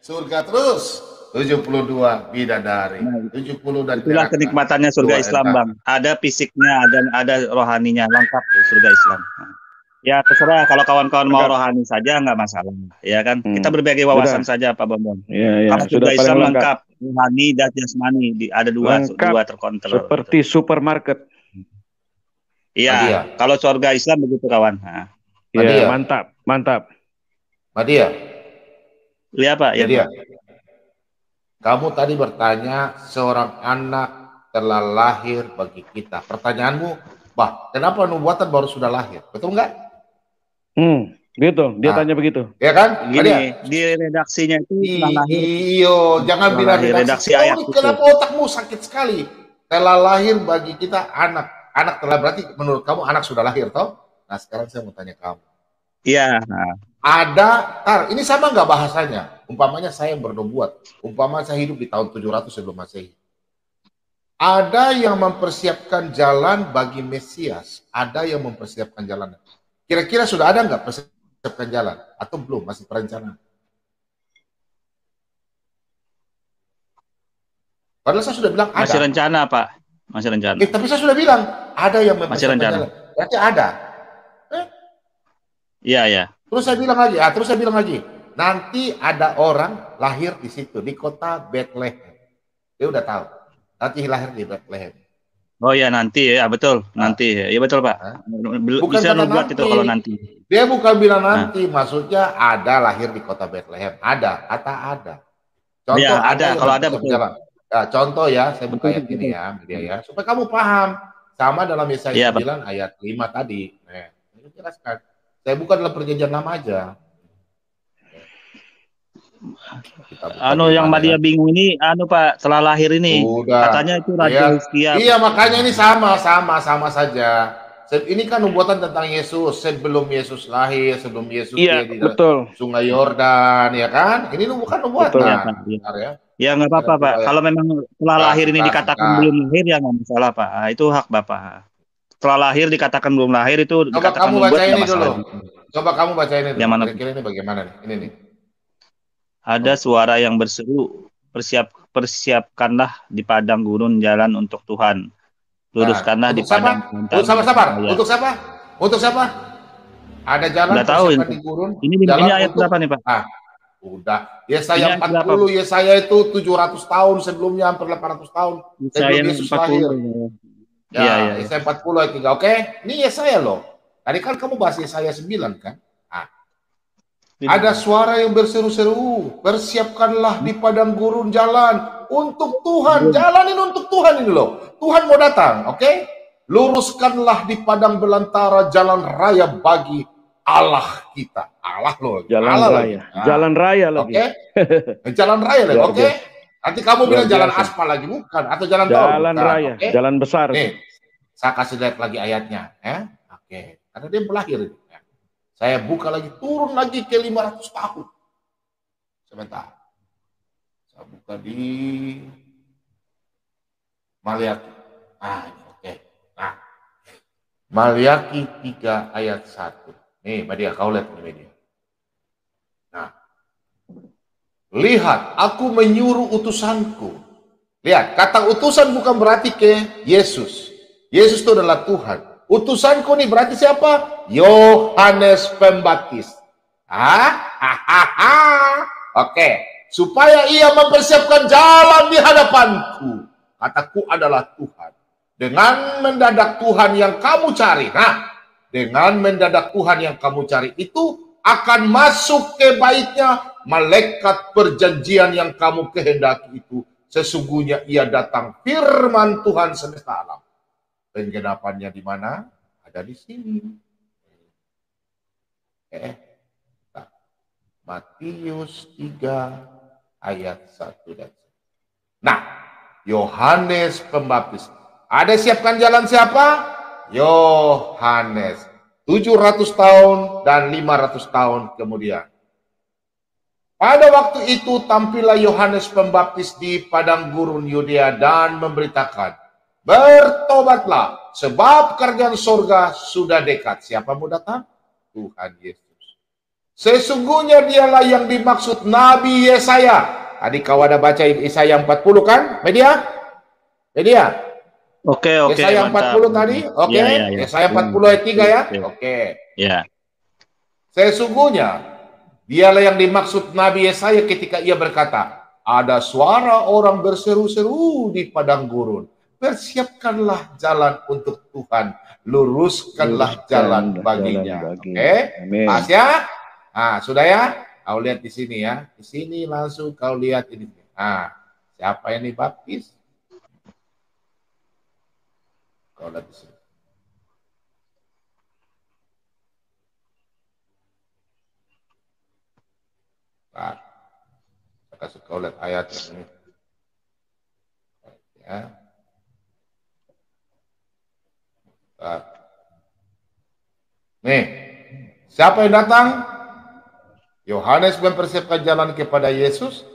Surga terus 72 bidadari, 70 dan itulah kenikmatannya surga Islam, Bang. Ada fisiknya, ada rohaninya, lengkap surga Islam. Ya terserah, kalau kawan-kawan mau rohani saja nggak masalah, ya kan? Kita berbagi wawasan saja, Pak Bambang. Kalau surga Islam lengkap, rohani dan jasmani, ada dua terkontrol. Seperti supermarket. Iya, kalau surga Islam begitu, kawan. Iya, mantap. Madia. Iya, Pak. Ya, kamu tadi bertanya seorang anak telah lahir bagi kita. Pertanyaanmu, kenapa nubuatan baru sudah lahir? Betul nggak? Gitu. Dia tanya begitu. Ya kan? Gini, di redaksinya itu jangan bilang redaksi ayat itu. Kenapa otakmu sakit sekali? Telah lahir bagi kita anak. Anak telah berarti menurut kamu anak sudah lahir, toh? Nah, sekarang saya mau tanya kamu. Iya. Ini sama nggak bahasanya? Umpamanya saya bernubuat, umpamanya saya hidup di tahun 700 sebelum Masehi. Ada yang mempersiapkan jalan bagi Mesias, ada yang mempersiapkan jalan. Kira-kira sudah ada nggak persiapkan jalan? Atau belum, masih perencanaan? Padahal saya sudah bilang ada. Masih rencana, Pak. Masih rencana. Tapi saya sudah bilang, ada yang mempersiapkan jalan. Berarti ada. Iya. Terus saya bilang lagi, nanti ada orang lahir di situ, di kota Bethlehem. Dia udah tahu, nanti lahir di Bethlehem. Oh ya, nanti ya, betul. Nanti ya, betul, Pak. Bukan bisa buat itu kalau nanti. Dia bukan bilang nanti, maksudnya ada lahir di kota Bethlehem. Ada, kata ada. Contoh ya, ada, kalau ada betul. Ya, contoh ya, saya buka ayat ini ya, media ya, supaya kamu paham. Sama dalam Yesaya 9 ayat 5 tadi. Nah, ini jelaskan. Saya buka dalam perjanjian lama aja. Yang Madia bingung ini, Pak, setelah lahir ini, katanya itu Raja Hizkia. Iya, makanya ini sama saja. Ini kan nubuatan tentang Yesus sebelum Yesus lahir, sebelum Yesus dia di Sungai Yordan, ya kan? Ini bukan nubuatan. Ya nggak apa-apa, Pak. Kalau memang setelah lahir ini dikatakan belum lahir, ya nggak masalah, Pak. Itu hak Bapak. Setelah lahir dikatakan belum lahir itu coba kamu baca ini dulu. Coba kamu baca ini dulu. Yang mana? Kira-kira ini bagaimana nih? Ini nih. Ada suara yang berseru, persiapkanlah di padang gurun jalan untuk Tuhan. Luruskanlah di padang. Sabar. Untuk siapa? Untuk siapa? Ada jalan di gurun. Ini ayat berapa nih, Pak? Udah. Yesaya 40, Yesaya itu 700 tahun sebelumnya, hampir 800 tahun sebelum Yesus lahir. Ya, Yesaya 40 ayat 3. Oke, ini Yesaya loh. Tadi kan kamu bahas Yesaya 9 kan? Ada suara yang berseru-seru, persiapkanlah di padang gurun jalan untuk Tuhan. Jalanin untuk Tuhan ini loh. Tuhan mau datang, oke? Luruskanlah di padang belantara jalan raya bagi Allah kita. Allah loh. Jalan raya lagi. Oke? Jalan raya lagi, oke? Nanti kamu bilang jalan aspal lagi, bukan? Atau jalan tol? Jalan raya, jalan besar. Nih, saya kasih lihat lagi ayatnya. Oke, karena dia melahir. Saya buka lagi, turun lagi ke 500 tahun. Sebentar. Saya buka di Maliaki. Oke. Nah, Maliaki 3 ayat 1. Nih, Madia, kau lihat ini media. Nah, lihat, aku menyuruh utusanku. Lihat, kata utusan bukan berarti ke Yesus. Yesus itu adalah Tuhan. Utusanku nih berarti siapa? Yohanes Pembaptis. Oke. Supaya ia mempersiapkan jalan di hadapanku. Kataku adalah Tuhan. Dengan mendadak Tuhan yang kamu cari. Nah, dengan mendadak Tuhan yang kamu cari itu akan masuk ke baitnya malaikat perjanjian yang kamu kehendaki itu. Sesungguhnya ia datang, firman Tuhan semesta alam. Penggenapannya di mana? Ada di sini. Matius 3 ayat 1 dan 1. Nah, Yohanes Pembaptis. Ada siapkan jalan siapa? Yohanes. 700 tahun dan 500 tahun kemudian. Pada waktu itu tampillah Yohanes Pembaptis di padang gurun Yudea dan memberitakan, bertobatlah sebab kerajaan surga sudah dekat. Siapa mau datang? Tuhan Yesus. Sesungguhnya dialah yang dimaksud Nabi Yesaya. Tadi kau ada baca Yesaya 40 kan? Media? Oke. Yesaya 40 tadi? Oke. Ya. Yesaya 40 ayat 3 ya? Oke. Ya. Sesungguhnya dialah yang dimaksud Nabi Yesaya ketika ia berkata, ada suara orang berseru-seru di padang gurun. Persiapkanlah jalan untuk Tuhan. Luruskanlah jalan baginya. Oke? Pas ya? Nah, sudah ya? Kau lihat di sini ya. Di sini langsung kau lihat ini. Nah, siapa yang dibaptis? Kau lihat di sini. Nah, saya kasih kau lihat ayat ini. Ya. Nah. Nih, siapa yang datang? Yohanes mempersiapkan jalan kepada Yesus.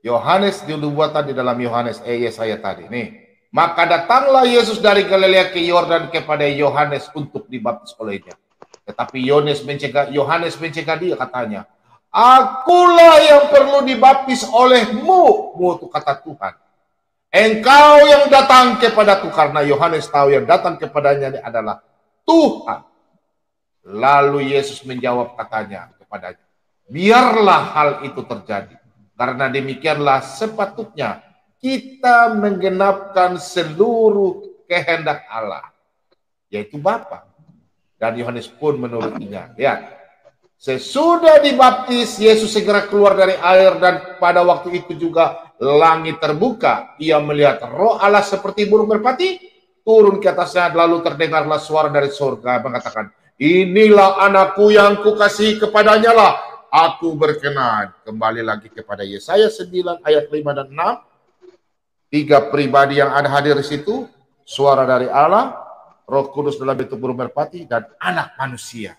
Yohanes dinubuatkan di dalam Yesaya tadi. Nih, maka datanglah Yesus dari Galilea ke Yordan kepada Yohanes untuk dibaptis olehnya. Tetapi Yohanes mencegah dia, katanya, akulah yang perlu dibaptis olehmu, itu kata Tuhan. Engkau yang datang kepadaku, karena Yohanes tahu yang datang kepadanya adalah Tuhan. Lalu Yesus menjawab, katanya kepadanya, biarlah hal itu terjadi, karena demikianlah sepatutnya kita menggenapkan seluruh kehendak Allah, yaitu Bapa. Dan Yohanes pun menurutinya. Lihat, sesudah dibaptis, Yesus segera keluar dari air, dan pada waktu itu juga langit terbuka. Ia melihat Roh Allah seperti burung merpati turun ke atasnya, lalu terdengarlah suara dari surga mengatakan, inilah anakku yang kukasihi, kepadanya lah aku berkenan. Kembali lagi kepada Yesaya 9 ayat 5 dan 6. 3 pribadi yang ada hadir di situ, suara dari Allah, Roh Kudus dalam bentuk burung merpati, dan anak manusia.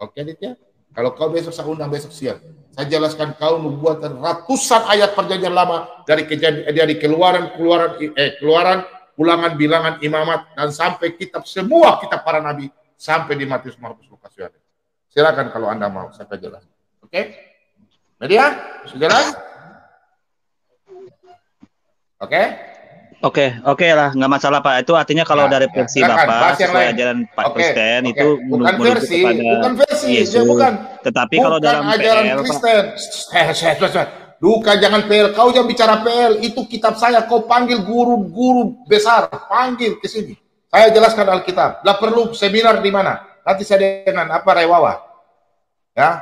Oke, Dit ya? Kalau kau besok saya undang besok siang. Saya jelaskan kau nubuatan ratusan ayat perjanjian lama dari keluaran, ulangan, bilangan, imamat, dan sampai semua kitab para nabi, sampai di Matius, Markus, Lukas, Yohanes. Silakan kalau Anda mau, saya akan jelaskan. Oke? Media? Sudah jelas? Oke lah, nggak masalah Pak. Itu artinya kalau dari versi Bapak sesuai ajaran Pak Kristen itu bukan versi, Yesus. Tetapi kalau dalam ajaran PL, Kristen, bukan, jangan PL. Kau jangan bicara PL. Itu kitab saya. Kau panggil guru-guru besar, panggil ke sini. Saya jelaskan Alkitab. Lah perlu seminar di mana? Nanti saya dengan Rewawa. Ya,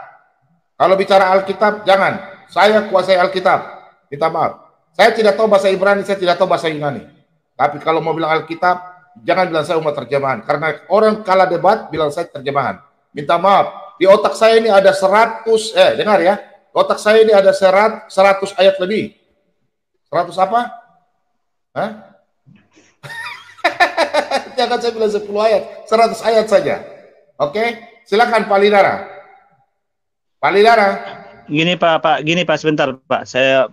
kalau bicara Alkitab jangan. Saya kuasai Alkitab. Minta maaf. Saya tidak tahu bahasa Ibrani, saya tidak tahu bahasa Yunani. Tapi kalau mau bilang Alkitab, jangan bilang saya umat terjemahan. Karena orang kalah debat, bilang saya terjemahan. Minta maaf. Di otak saya ini ada 100, dengar ya. Otak saya ini ada 100 ayat lebih. 100 apa? Hah? Jangan saya bilang 10 ayat. 100 ayat saja. Oke? Silakan Pak Lidara. Pak Lidara. Gini Pak, sebentar Pak. Saya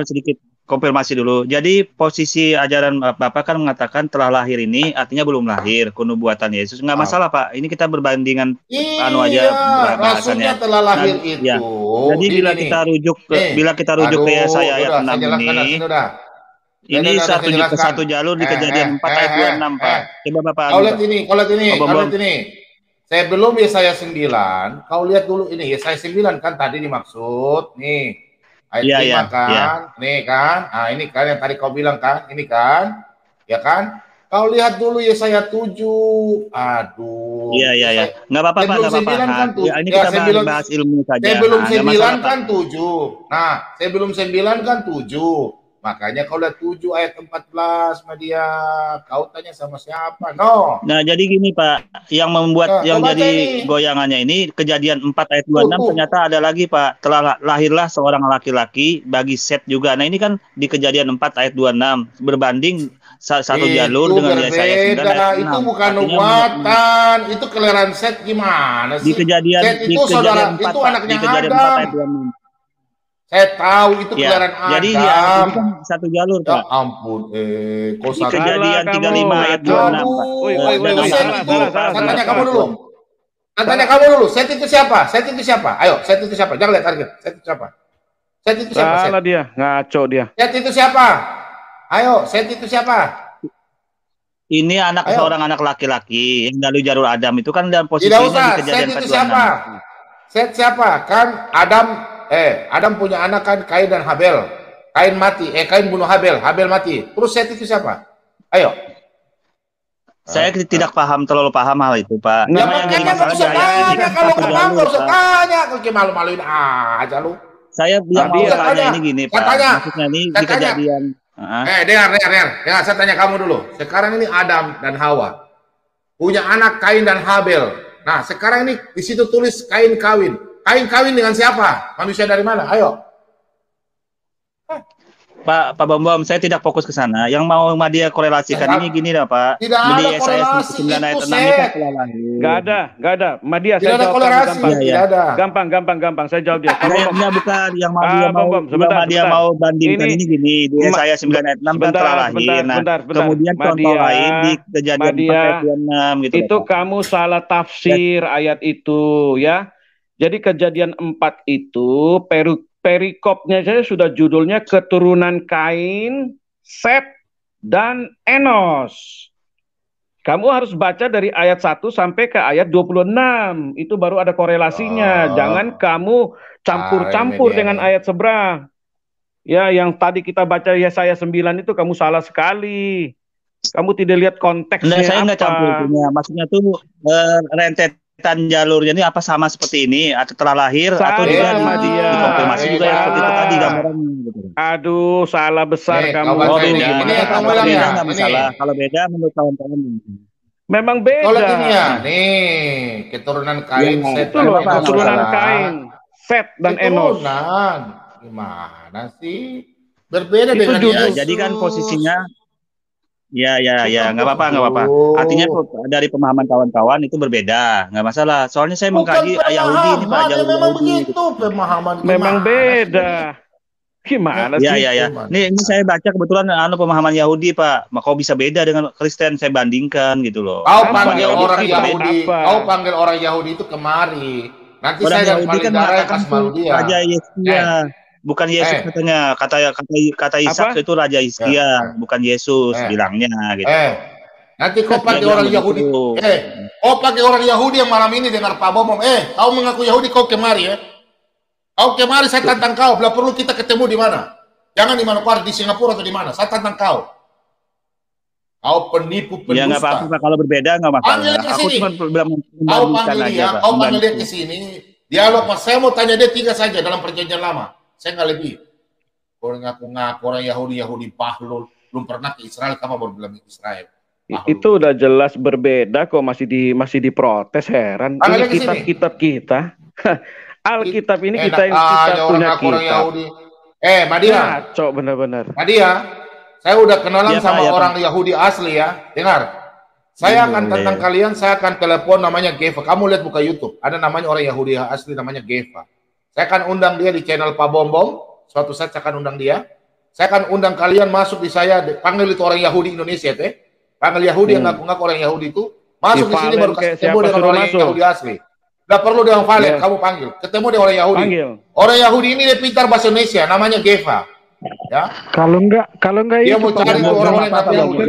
sedikit konfirmasi dulu. Jadi posisi ajaran Bapak kan mengatakan telah lahir ini artinya belum lahir, nubuatan Yesus. Nggak masalah Pak. Ini kita berbandingan aja bahasanya. Telah lahir itu. Ya. Jadi bila kita rujuk ke Yesaya ayat 6 ini satu jalur di Kejadian 4 ayat 26 Pak. Coba Bapak. Kau lihat ini. Sebelum Yesaya 9, kau lihat dulu ini Yesaya 9 kan tadi dimaksud nih. Ayat 5 kan, nih kan. Nah, ini kan yang tadi kau bilang kan, ini kan. Ya kan? Kau lihat dulu Yesaya 7. Aduh. Iya. Enggak apa-apa, Pak, enggak apa-apa. Kan ya, ini kita bahas ilmu saja. Sebelum 9 kan 7. Nah, sebelum 9 kan 7. Makanya kau lihat 7 ayat 14 Madia. Kau tanya sama siapa? No. Nah, jadi gini Pak, yang membuat yang jadi goyangannya ini Kejadian 4 ayat 26 ternyata ada lagi Pak. Telah lahirlah seorang laki-laki bagi Set juga. Nah, ini kan di Kejadian 4 ayat 26 berbanding satu jalur dengan Yesaya 9 ayat 6. Itu bukan nubuatan, itu kelahiran Set gimana sih? Di Kejadian Set itu saudara, 4, itu anaknya di Kejadian Adam. 4 ayat 26. Saya tahu itu kelahiran Adam. Jadi ini kan satu jalur, Pak. Ya ampun, di Kejadian 35 ayat 26. Saya tanya kamu dulu. Saya tanya kamu dulu, Set itu siapa? Set itu siapa? Ayo, Set itu siapa? Jangan lihat target. Set itu siapa? Set itu siapa? Salah dia, ngaco dia. Set itu siapa? Ayo, Set itu siapa? Ini seorang anak laki-laki yang dari jalur Adam itu kan dalam posisinya tidak usah. Di Kejadian Set itu siapa? Set siapa? Kan Adam punya anak kan Kain dan Habel. Kain mati, Kain bunuh Habel, Habel mati. Terus Set itu siapa? Ayo. Saya tidak terlalu paham hal itu, Pak. Ya makanya nggak usah tanya, kalau nggak paham nggak usah tanya. Kau malu-maluin aja lu. Saya bilang tanya ini gini, Pak. Maksudnya ini di Kejadian. Dengar, saya tanya kamu dulu. Sekarang ini Adam dan Hawa punya anak Kain dan Habel. Nah, sekarang ini di situ tulis Kain kawin. Kain kawin dengan siapa? Manusia dari mana? Ayo. Pak Bambam, saya tidak fokus ke sana. Yang mau Madia korelasikan ini gini dah, Pak. Tidak ada korelasi. Enggak ada. Madia, saya jawab gampang. Saya jawab dia. Kayaknya bukan yang Madia mau bandingkan ini gini. Dia saya 9 ayat 6 kan telah lahir. Kemudian contoh lain di Kejadian 4 ayat 26 gitu. Itu kamu salah tafsir ayat itu ya. Jadi Kejadian 4 itu perikopnya saja sudah judulnya keturunan Kain, Set, dan Enos. Kamu harus baca dari ayat 1 sampai ke ayat 26. Itu baru ada korelasinya. Jangan kamu campur-campur dengan ayat seberang. Ya, yang tadi kita baca Yesaya 9 itu kamu salah sekali. Kamu tidak lihat konteksnya. Saya nggak campurnya. Maksudnya tuh rentetan jalurnya ini apa sama seperti ini atau telah lahir atau juga dikonfirmasi juga yang seperti itu tadi gambarannya gitu. Aduh, salah besar kamu. Ini kamu bilang nggak masalah. Kalau beda menurut kawan-kawan memang beda. Kalau ini ya, nih keturunan Kain, Set, itu loh keturunan Kain, Set dan Enos. Gimana sih? Berbeda dengan Yesus. Jadi kan posisinya ya, nggak apa-apa. Artinya dari pemahaman kawan-kawan itu berbeda, nggak masalah. Soalnya saya mengkaji Yahudi ini Pak, jalur memang Yahudi. Begitu pemahaman. Memang beda. Gimana sih? Ya. Ini saya baca kebetulan pemahaman Yahudi Pak. Kok bisa beda dengan Kristen? Saya bandingkan gitu loh. Kau panggil orang Yahudi. Kau panggil orang Yahudi itu kemari. Nanti orang saya Yahudi kan mengatakan Raja Yesus. Bukan Yesus katanya, kata Ishak itu Raja Hizkia, bukan Yesus bilangnya gitu. Nanti kau pakai orang Yahudi. Kau pakai orang Yahudi yang malam ini dengar Pak Bomom. Kau mengaku Yahudi, kau kemari ya. Kau kemari, saya tantang kau. Bila perlu kita ketemu di mana? Jangan di Manokwari, di Singapura atau di mana. Saya tantang kau. Kau penipu, pendusta. Ya nggak apa-apa, kalau berbeda nggak masalah. Panggil dia ke sini. Kau panggil dia ke sini. Dialog mas, saya mau tanya dia 3 saja dalam perjanjian lama. Saya nggak lebih. Orang ngaku-ngaku orang Yahudi bahlul, belum pernah ke Israel, kamu baru bilang Israel. Bahlul. Itu udah jelas berbeda kok, masih diprotes, heran. Ini kitab kita. Alkitab ini kita punya kitab. Madia. Ngaco benar-benar. Madia, saya udah kenalan sama orang Yahudi asli ya. Dengar. Saya akan tentang kalian, saya akan telepon namanya Geva. Kamu lihat buka YouTube, ada namanya orang Yahudi asli namanya Geva. Saya akan undang dia di channel Pak Bombom. Suatu saat saya akan undang dia. Saya akan undang kalian masuk di saya. Panggil itu orang Yahudi Indonesia itu. Panggil Yahudi yang ngaku-ngaku orang Yahudi itu. Masuk di sini baru ketemu dengan orang Yahudi asli. Gak perlu dengan Valen, kamu panggil. Ketemu dengan orang Yahudi. Orang Yahudi ini dia pintar bahasa Indonesia. Namanya Geva. Ya. Kalau enggak dia mau cari orang-orang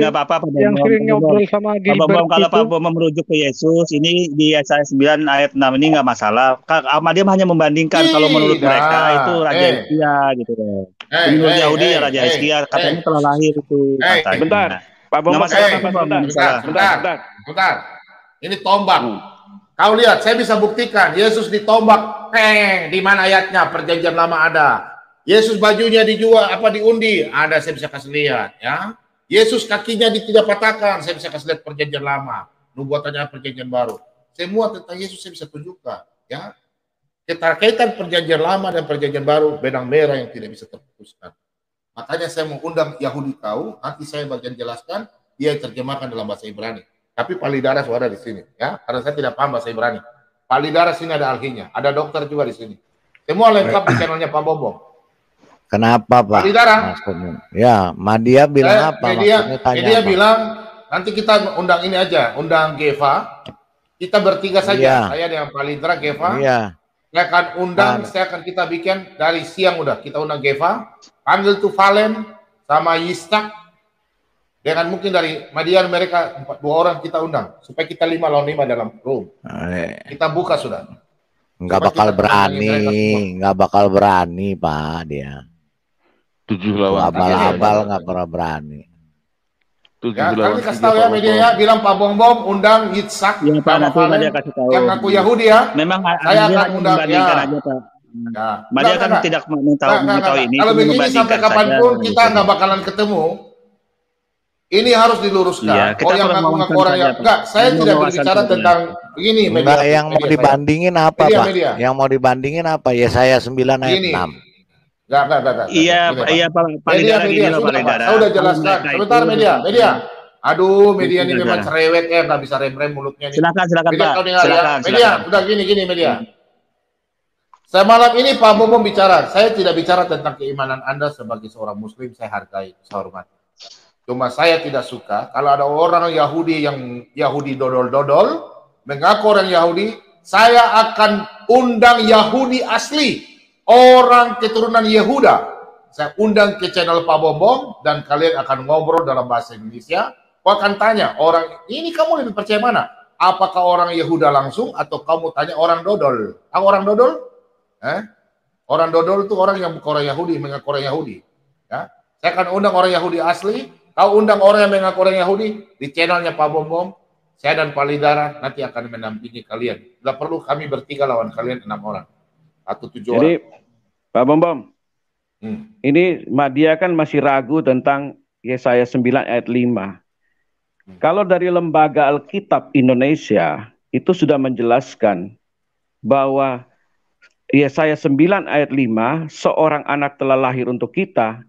yang apa-apa yang sering ngobrol sama Gilbert kalau Pak Bom merujuk ke Yesus ini di Yesaya 9 ayat 6 ini nggak masalah. Dia hanya membandingkan kalau menurut mereka itu Raja Hizkia gitu loh. Menurut Yahudi ya Raja Hizkia katanya telah lahir itu. Bentar, Pak Bom, bentar. Ini tombak. Kau lihat, saya bisa buktikan Yesus ditombak. Di mana ayatnya? Perjanjian Lama ada. Yesus bajunya dijual diundi, ada, saya bisa kasih lihat ya. Yesus kakinya tidak patahkan, saya bisa kasih lihat Perjanjian Lama. Nubuatannya Perjanjian Baru. Semua tentang Yesus saya bisa tunjukkan ya. Keterkaitan Perjanjian Lama dan Perjanjian Baru, benang merah yang tidak bisa terputuskan. Makanya saya mau undang Yahudi tahu, nanti saya bagian jelaskan, dia terjemahkan dalam bahasa Ibrani. Tapi Palidara sudah ada di sini ya, karena saya tidak paham bahasa Ibrani. Palidara sini ada alhinya, ada dokter juga di sini. Semua lengkap di channelnya Pak Bombong. Kenapa Pak? Ya, Madia bilang apa? Media bilang nanti kita undang ini aja, undang Geva. Kita bertiga saja, saya dengan Palidra, Geva. Iya. Saya akan undang, kita bikin dari siang udah kita undang Geva, panggil tuh Valen sama Yistak. Dengan mungkin dari Madian mereka 2 orang kita undang supaya kita 5 lawan 5 dalam room. Kita buka sudah. Nggak bakal berani Pak dia. 7 lawan abal-abal nggak pernah berani. Ya, kami kasih tahu ya media ya, bilang Pak Bom undang Yitzhak yang ngaku Yahudi ya. Memang saya akan undang ya. Aja, Pak. Ya. Madia kan tidak mengetahui ini. Kalau begini sampai kapanpun kita nggak bakalan ketemu. Ini harus diluruskan. Ya, yang ngaku-ngaku orang yang enggak, saya tidak berbicara tentang begini media. Yang mau dibandingin apa Pak? Yang mau dibandingin apa? Yesaya 9 ayat 6. Enggak. Iya Pak Palidara gini loh Palidara. Saya udah jelaskan. Sebentar media. Aduh, media ini memang cerewet ya, nggak bisa rem mulutnya nih. Silakan Pak. Silakan. Media, udah gini media. Saya malam ini Pak Bobo bicara. Saya tidak bicara tentang keimanan Anda sebagai seorang Muslim. Saya hargai, saya hormati. Cuma saya tidak suka kalau ada orang Yahudi yang Yahudi dodol-dodol mengaku orang Yahudi. Saya akan undang Yahudi asli. Orang keturunan Yehuda, saya undang ke channel Pak Bombong dan kalian akan ngobrol dalam bahasa Indonesia. Kau akan tanya orang ini, kamu lebih percaya mana? Apakah orang Yehuda langsung atau kamu tanya orang dodol? Aku orang dodol? Orang dodol itu orang yang bukan orang Yahudi, mengaku orang Yahudi. Ya, saya akan undang orang Yahudi asli. Kau undang orang yang mengaku orang Yahudi di channelnya Pak Bombong. Saya dan Palidara nanti akan mendampingi kalian. Tidak perlu kami bertiga lawan kalian 6 orang. Atau 7 orang. Jadi Pak Bombom, ini Madia kan masih ragu tentang Yesaya 9 ayat 5. Kalau dari Lembaga Alkitab Indonesia itu sudah menjelaskan bahwa Yesaya 9 ayat 5, seorang anak telah lahir untuk kita.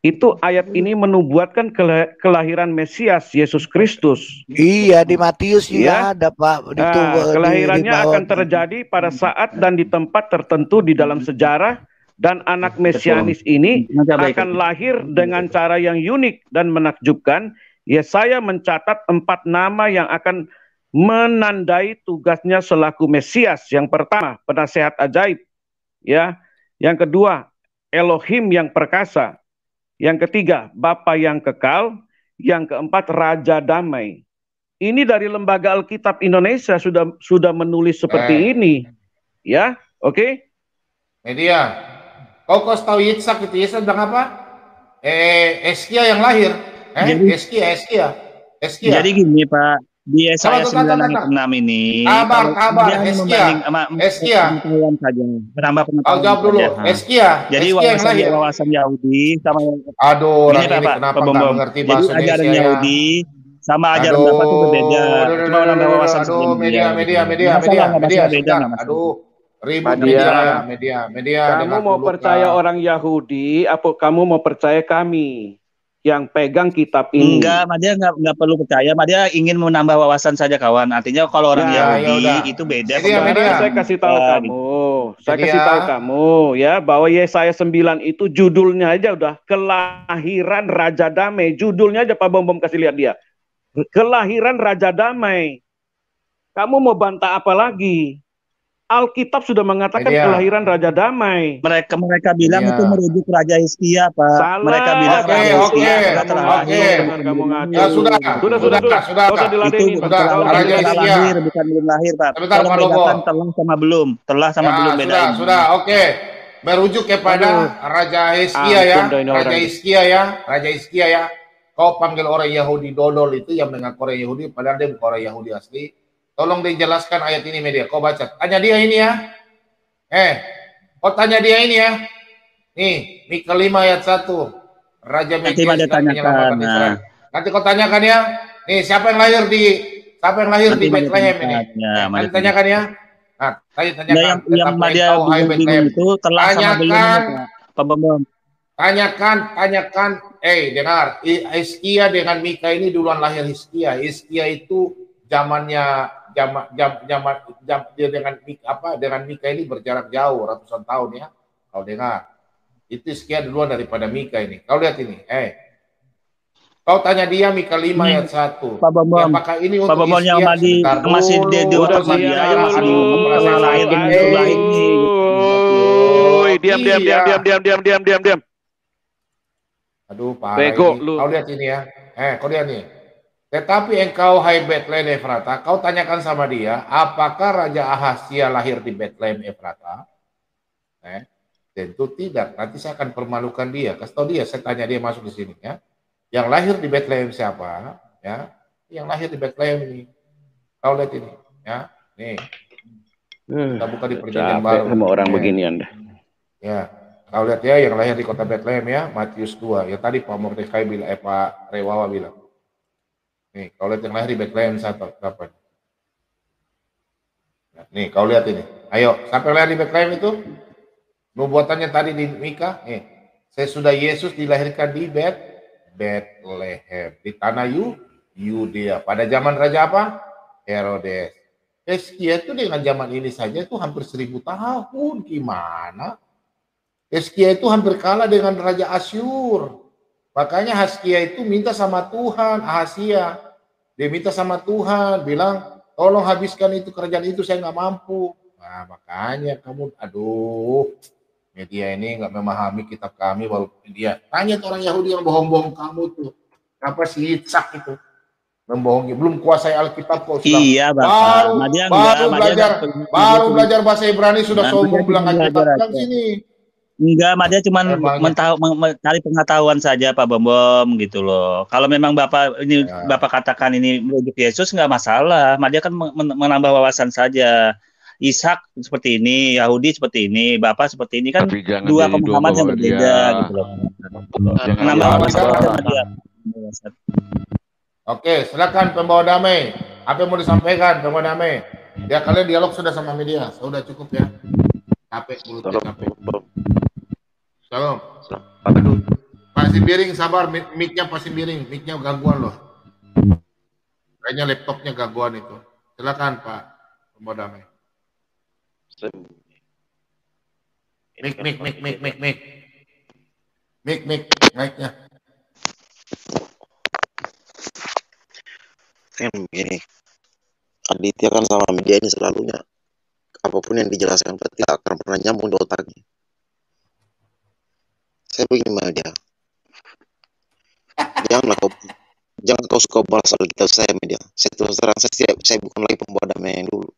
Itu ayat ini menubuatkan kelahiran Mesias Yesus Kristus. Iya, di Matius juga ada Pak. Kelahirannya akan terjadi pada saat dan di tempat tertentu di dalam sejarah, dan anak Mesianis ini akan lahir dengan cara yang unik dan menakjubkan. Yesaya mencatat 4 nama yang akan menandai tugasnya selaku Mesias. Yang pertama, penasehat ajaib. Ya, yang kedua, Elohim yang perkasa. Yang ketiga, Bapa yang kekal. Yang keempat, Raja Damai. Ini dari Lembaga Alkitab Indonesia sudah menulis seperti ini. Ya, oke? Media, kau tahu Yitzhak itu Yitzhak bilang apa? Eskia yang lahir. Eskia. Jadi gini Pak, di Yesaya 9 ayat 6 ini kabar Eskia saja menambah pengetahuan. Jawab dulu. Eskia. Jadi wawasan Yahudi sama orang ini kenapa enggak mengerti bahasa Indonesia? Ajaran Yahudi sama ajaran Bapak itu berbeda. Cuma menambah wawasan media. Ribut media. Kamu mau percaya orang Yahudi apa kamu mau percaya kami yang pegang kitab ini? Enggak, Madia enggak perlu percaya. Madia ingin menambah wawasan saja kawan. Artinya kalau orang Yahudi itu beda. Saya kasih tahu kamu. Ya, bahwa Yesaya 9 itu judulnya aja udah kelahiran Raja Damai. Judulnya aja Pak Bombom kasih lihat dia. Kelahiran Raja Damai. Kamu mau bantah apa lagi? Alkitab sudah mengatakan kelahiran Raja Damai. Mereka bilang itu merujuk Raja Hizkia, Pak. Salah. Mereka bilang Raja Hizkia terlahir. Ya sudah. Usah diladeni, Itu Raja Hizkia lahir, bukan belum lahir, Pak. Tolong bedakan telah sama belum. Telah sama belum bedain. Sudah, oke. Merujuk kepada Raja Hizkia ya. Raja Hizkia ya. Raja Hizkia ya. Kau panggil orang Yahudi dodol itu yang mengaku orang Yahudi, padahal dia bukan orang Yahudi asli. Tolong dijelaskan ayat ini media. Kau baca. Tanya dia ini ya. Kau tanya dia ini ya. Nih, Mika 5 ayat 1. Raja Mesias dan menyelamatkan Israel. Nanti kau tanyakan ya. Nih, siapa yang lahir di Bethlehem ini? Nanti tanyakan ya. Nah, tanyakan. Yang media bingung itu telah sama belum, Pak Bambang. Tanyakan. Dengar. Hizkia dengan Mika ini duluan lahir Hizkia. Hizkia itu zamannya dengan Mika ini berjarak jauh ratusan tahun ya. Kau dengar. Itu Hizkia duluan daripada Mika ini. Kau lihat ini. Kau tanya dia Mika 5 ayat 1. Pak Bambang. Apakah ini untuk Pak Bambang yang masih diutus dia setelah lahir ini. Diam. Aduh, Pak. Kau lihat ini ya. Kau lihat nih. Tetapi engkau hai Bethlehem Efrata, kau tanyakan sama dia, apakah Raja Ahazia lahir di Bethlehem Efrata? Tentu tidak. Nanti saya akan permalukan dia. Kasih tahu dia, saya tanya dia masuk di sini ya. Yang lahir di Bethlehem siapa? Ya, yang lahir di Bethlehem ini. Kau lihat ini, ya. Nih. Kita buka di Perjanjian Baru. Sama orang begini Anda. Ya. Kau lihat ya, yang lahir di kota Bethlehem ya, Matius 2. Ya tadi Pak Mordecai bilang, Pak Rewawa bilang. Nih, kau lihat yang lahir di Bethlehem siapa? Nih, kau lihat ini. Ayo, siapa yang lahir di Bethlehem itu? Nubuatannya tadi di Mika. Nih, sesudah Yesus dilahirkan di Bethlehem, di tanah Yudea. Pada zaman Raja apa? Herodes. Hizkia itu dengan zaman ini saja itu hampir 1000 tahun. Gimana? Hizkia itu hampir kalah dengan Raja Asyur. Makanya Hizkia itu minta sama Tuhan, Ahazia. Dia minta sama Tuhan, bilang, tolong habiskan itu kerajaan itu, saya nggak mampu. Nah, makanya kamu, media ini nggak memahami kitab kami, baru dia tanya orang Yahudi yang bohong-bohong kamu tuh. Apa sih Yitzhak itu? Membohongi, belum kuasai Alkitab kok. Iya, Bapak. Baru belajar bahasa Ibrani sudah sombong bilang Alkitab kan sini. Enggak, dia cuma mencari pengetahuan saja Pak Bambam gitu loh. Kalau memang Bapak katakan ini merujuk Yesus nggak masalah. Dia kan menambah wawasan saja. Ishak seperti ini, Yahudi seperti ini, Bapak seperti ini kan dua pemahaman yang berbeda gitu loh. Menambah wawasan saja dia. Oke, silakan pembawa damai. Apa yang mau disampaikan pembawa damai? Ya kalian dialog sudah sama media, sudah cukup ya. Capek mulutnya capek. Salam. Aduh. Pak Simbiring sabar, mic-nya Pak Simbiring, mic-nya gangguan loh. Kayaknya laptopnya gangguan itu. Silakan Pak pembawa damai. Mic-nya. Begini, Aditya kan sama media ini selalunya apapun yang dijelaskan berarti akan pernah nyambung di otaknya. Saya begini sama dia, jangan kau suka balas Alkitab saya media. Saya terus terang saya bukan lagi pembawa damai yang dulu.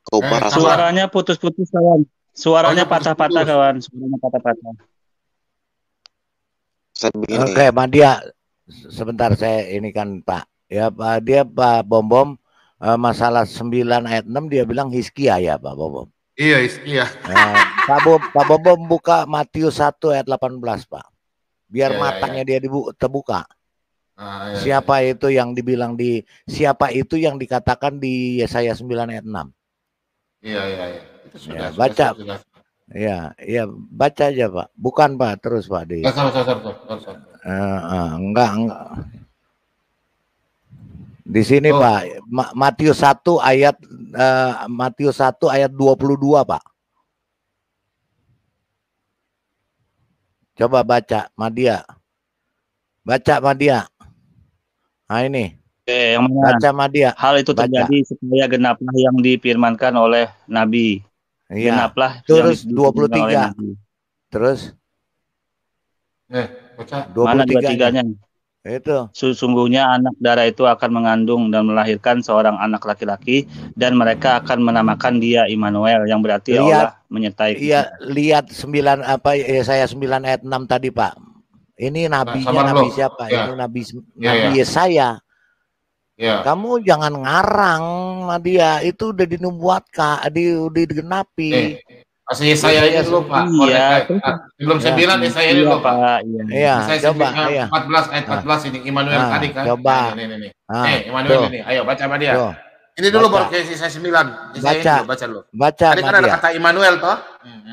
Kau balas. Suaranya putus-putus kawan. Suaranya patah-patah kawan. Suaranya patah-patah. Saya begini. Oke, Madia, sebentar saya ini kan Pak. Ya Pak Bom masalah 9 ayat 6 dia bilang Hizkia ya Pak Bom. Iya Hizkia. Pak Bom buka Matius 1 ayat 18 Pak. Biar matanya dia terbuka. Siapa itu yang dibilang siapa itu yang dikatakan di Yesaya 9 ayat 6. Iya. Itu sudah, baca. Iya, baca aja Pak. Bukan Pak, terus Pak di. Enggak. Di sini Pak, Matius 1 ayat 22 Pak. Coba baca Madia. Nah ini. Yang mana? Baca Madia. Hal itu terjadi supaya genaplah yang difirmankan oleh Nabi. Iya. Genaplah terus yang difirmankan oleh 23. Nabi. Terus? Baca. 23-nya. Mana 23-nya? Itu. Sesungguhnya anak darah itu akan mengandung dan melahirkan seorang anak laki-laki dan mereka akan menamakan dia Immanuel yang berarti Allah menyertai kita. Iya, lihat 9 apa Yesaya 9 ayat 6 tadi, Pak. Ini nabinya nabi siapa? Ya. Ini nabi Yesaya. Ya. Kamu jangan ngarang Nadia, itu udah dinubuatkan, udah digenapi. Masih Yesaya ini dulu, Pak. Iya. Belum 9 Yesaya ini dulu, Pak. Iya, coba. 14 ayat 14 ini Immanuel tadi kan. Coba. Nih, Immanuel ini. Ayo baca sama dia. Ini dulu baru ke Yesaya 9. Baca dulu. Baca. Tadi kan ada kata Immanuel toh?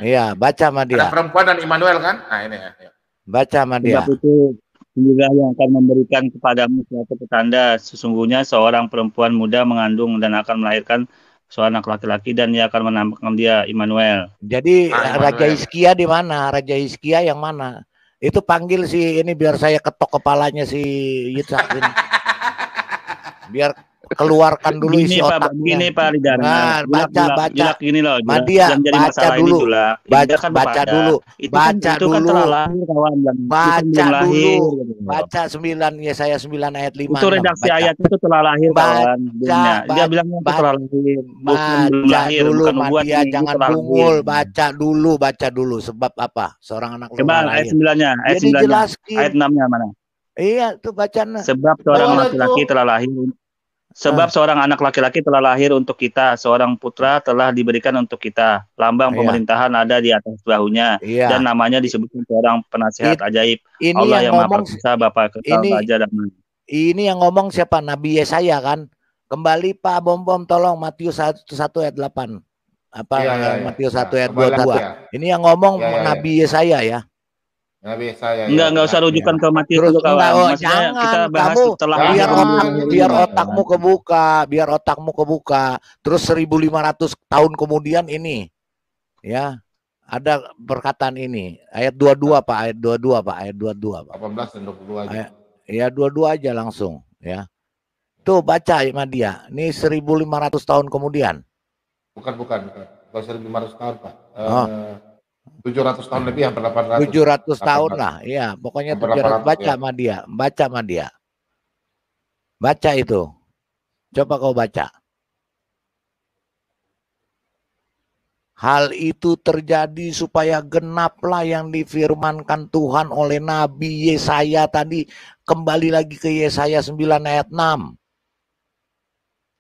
Iya, baca sama dia. Ada perempuan dan Immanuel kan? Nah, ini ya. Baca sama dia. Sebab itu juga yang akan memberikan kepadamu suatu petanda, sesungguhnya seorang perempuan muda mengandung dan akan melahirkan seorang anak laki-laki dan dia akan menamakan dia Immanuel. Jadi Raja Hizkia di mana? Raja Hizkia yang mana? Itu panggil si ini biar saya ketok kepalanya si Yitzhak ini. Biar keluarkan dulu isi otaknya. Gini Pak Lidana. Nah, baca. Gini loh. Madia, baca dulu. Baca dulu. Baca dulu. Baca 9 Yesaya 9 ayat 5. Itu redaksi ayat itu telah lahir kawan. Dia bilangnya itu telah lahir. Baca dulu Madia, jangan bungul. Baca dulu. Sebab apa? Seorang anak Coba ayat 9-nya. Ayat 6-nya mana? Iya, tuh bacaan. Sebab seorang laki-laki telah lahir. Sebab seorang anak laki-laki telah lahir untuk kita, seorang putra telah diberikan untuk kita. Lambang pemerintahan ada di atas bahunya, dan namanya disebutkan seorang penasihat ajaib. Ini Allah yang Maha ngomong, Perkasa, Bapa kekal, Raja dan ini yang ngomong siapa? Nabi Yesaya kan? Kembali Pak Bom, tolong Matius 1 ayat 8. Matius 1 ayat 22. Ini yang ngomong Nabi Yesaya ya. Nabi saya. Enggak usah rujukan ke Matius dulu kawan. Jangan, kita bahas kamu setelah biar otakmu kebuka. Terus 1500 tahun kemudian ini ya ada perkataan ini ayat 22 Pak, ayat 22 Pak. 18 dan 22 aja. Ya 22 aja langsung ya. Tuh baca Madia. Ini 1500 tahun kemudian. Bukan 1500 tahun Pak. 700 tahun lebih, hampir 800. 700 tahun lah, iya. Pokoknya 700. Baca Madia, baca itu. Coba kau baca. Hal itu terjadi supaya genaplah yang difirmankan Tuhan oleh Nabi Yesaya tadi. Kembali lagi ke Yesaya 9 ayat 6.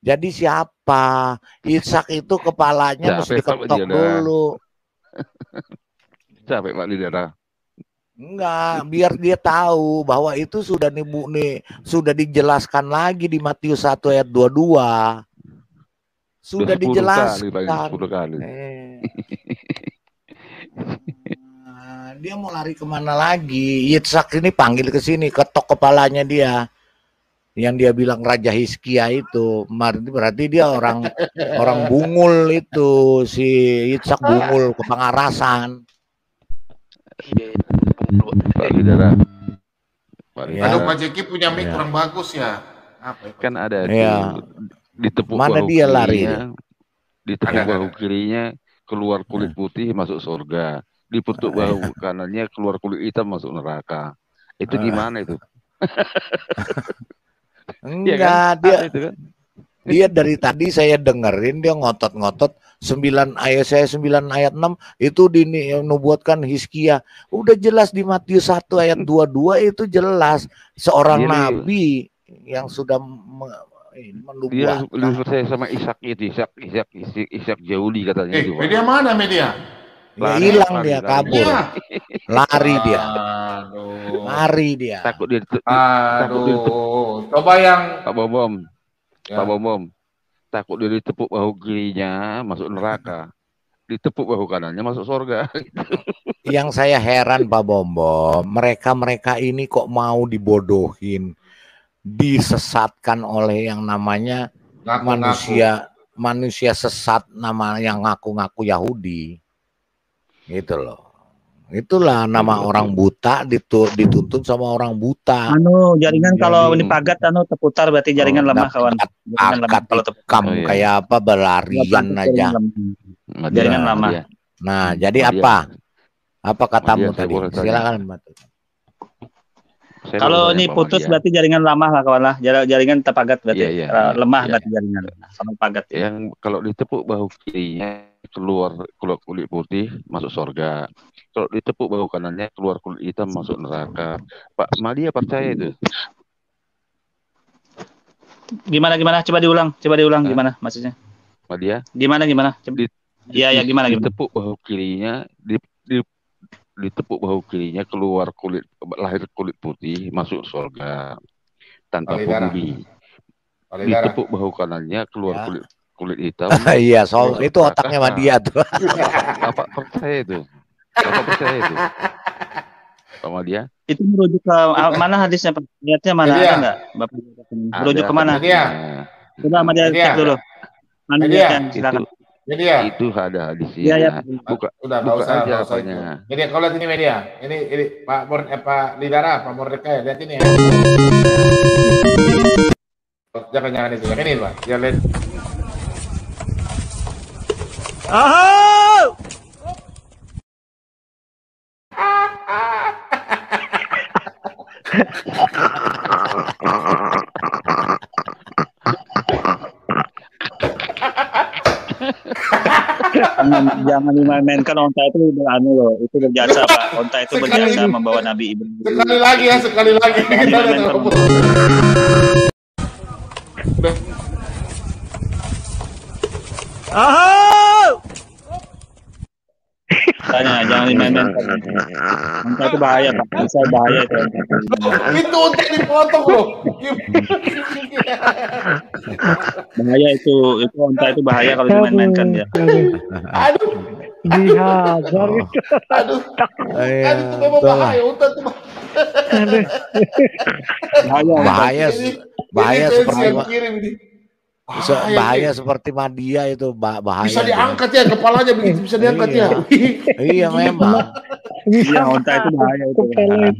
Jadi siapa? Ishak itu kepalanya mesti diketok dulu. Capek Pak Lidara. Enggak, biar dia tahu bahwa itu sudah sudah dijelaskan lagi di Matius 1 ayat 22. Sudah dijelaskan. 10 kali. Dia mau lari kemana lagi? Yitzhak ini panggil ke sini, ketok kepalanya dia. Yang dia bilang Raja Hizkia itu, berarti dia orang bungul itu, si Yitzhak bungul kepangarasan. Pak Lidara. Aduh Pak Jeki punya mic kurang bagus ya. Apa kan ada ditepuk mana bahu dia lari? Ditepuk bahu kirinya keluar kulit putih masuk surga. Dipetuk bahu kanannya keluar kulit hitam masuk neraka. Itu gimana itu? Enggak, ya kan? Dia dari tadi saya dengerin dia ngotot-ngotot 9 ayat 6 itu dinubuatkan Hizkia. Udah jelas di Matius 1 ayat 22 itu jelas seorang nabi yang sudah menubuatkan. Dia lebih percaya sama Ishak itu, Ishak Jauli katanya itu. Media mana media? Hilang dia, kabur. Lari dia. Lari dia. Takut dia. Coba yang Pak Bom. Pak Bom. Takut dia ditepuk bahu kirinya masuk neraka. Ditepuk bahu kanannya masuk surga. Yang saya heran Pak Bom, mereka ini kok mau dibodohin, disesatkan oleh yang namanya manusia sesat nama yang ngaku-ngaku Yahudi. Gitu loh. Itulah nama orang buta dituntun sama orang buta. Jaringan kalau dipagat terputar berarti jaringan lemah kawan. Kalau kayak apa berlarian aja. Jaringan lemah. Nah, jadi apa? Apa katamu tadi? Silakan. Kalau ini putus berarti jaringan lama lah kawan lah. Jaringan terpagat berarti lemah berarti jaringan sama pagat. Yang kalau ditepuk bahu kirinya keluar kulit putih masuk surga. Kalau ditepuk bahu kanannya keluar kulit hitam masuk neraka. Pak Madia percaya itu? Gimana? Coba diulang gimana maksudnya? Madia? Gimana? Iya gimana? Ditepuk bahu kirinya, ditepuk bahu kirinya keluar lahir kulit putih masuk surga tanpa penghuni. Ditepuk bahu kanannya keluar kulit hitam. Iya, itu otaknya Madia tuh. Bapak percaya itu? Pak Madia? Itu merujuk ke mana hadisnya Pak? Lihatnya mana ada enggak? Bapak merujuk ke mana? Coba Madia cek dulu. Mana dia? Silakan. Media. Itu ada hadisnya. Buka usah aja apanya. Media, kau lihat ini Media. Ini Pak Lidara, Pak Mordeka, lihat ini ya. Jangan itu. Yang ini Pak. Ya lihat. Jangan dimainkan onta itu loh, itu berjasa Pak. Onta itu berjasa membawa Nabi Ibrahim. Sekali lagi. Tanya, jangan dimainkan. Onta itu bahaya Pak, bisa bahaya itu. Itu onta dipotong loh. Bahaya itu onta itu bahaya kalau dimain-mainkan ya. Aduh. Dihajar itu. Aduh itu memang bahaya onta itu. Bahaya seperti Madia itu bahaya. Bisa diangkat ya kepalanya begitu bisa diangkat ya. Iya memang. Iya onta itu bahaya itu.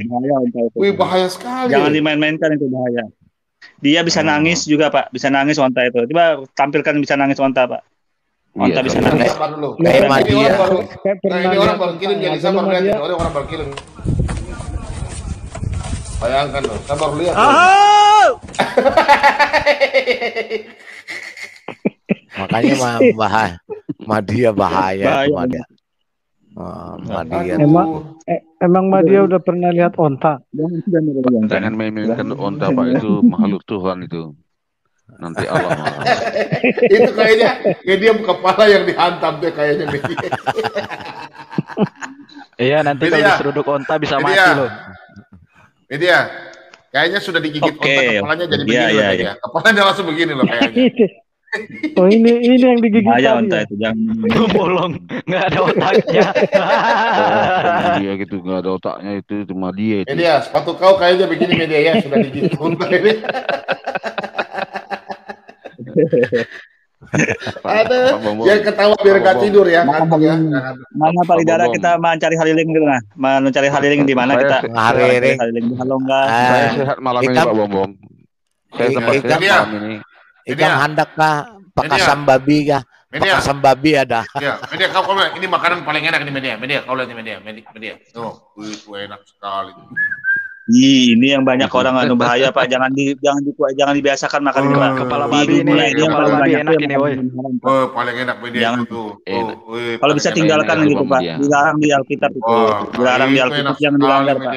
Bahaya onta itu. Wih bahaya sekali. Jangan dimain-mainkan itu bahaya. Dia bisa nangis juga Pak, bisa nangis onta itu. Coba tampilkan bisa nangis onta Pak. Onta bisa nangis. Kayak Madia. Ini orang baru kirim jadi sabar lihat. Orang baru kirim. Bayangkan loh, sabar lihat. Makanya Madia bahaya. Madia. Emang Madia udah pernah lihat onta? Jangan main-mainkan onta Pak, itu makhluk Tuhan itu. Nanti Allah marah. Itu kayaknya dia kepala yang dihantam deh kayaknya. Iya nanti kalau diseruduk onta bisa mati loh. Media, kayaknya sudah digigit onta kepalanya jadi begini loh ya. Kepalanya langsung begini loh kayaknya. Oh ini yang digigit tadi onta itu jangan bolong, nggak ada otaknya. Dia gitu nggak ada otaknya itu cuma dia itu. Media, sepatu kau kayaknya begini Media ya sudah digigit onta ini. Aduh, jangan ketawa biar nggak tidur ya. Mana Pak Lidara kita mencari Haliling di mana? Mencari Haliling di mana kita? Haliling di Halongga. Saya sehat malam ini Pak Bom. Saya sempat sehat malam ini. Ikan handak kah? Pakasam babi kah? Pakasam babi ada. Ya, Media kau lihat ini makanan paling enak nih Media kau lihat nih Media. Oh, itu enak sekali. Ini yang banyak orang bahaya Pak, jangan dibiasakan makan ini Pak. Kepala babi ini enak ini woi. Oh, paling enak Media itu. Kalau bisa tinggalkan gitu Pak. Dilarang di Alkitab itu. Dilarang di Alkitab jangan dilanggar Pak.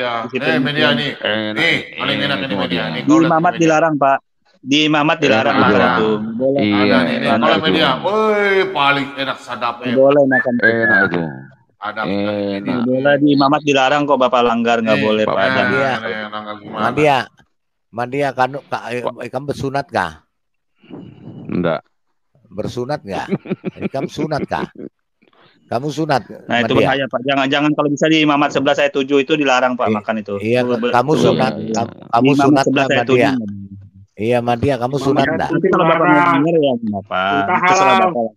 Media nih. Nih, paling enak ini Media nih. Di Mamat dilarang Pak. Di Mamat dilarang makan itu. Boleh. Iya, kalau Media, woi paling enak sadap. Boleh makan. Enak itu. Boleh di Mamat dilarang kok Bapak langgar nggak boleh Pak. Madia kamu bersunat kah? Enggak. Bersunat nggak? Kamu sunat kah? Kamu sunat? Nah itu bahaya Pak. Jangan kalau bisa di Mamat 11 ayat 7 itu dilarang Pak makan itu. Iya kamu sunat. Kamu sunat nggak Madia? Iya Madia kamu sunat nggak? Nanti kalau Bapak mau dengar ya Bapak. Terserah Bapak.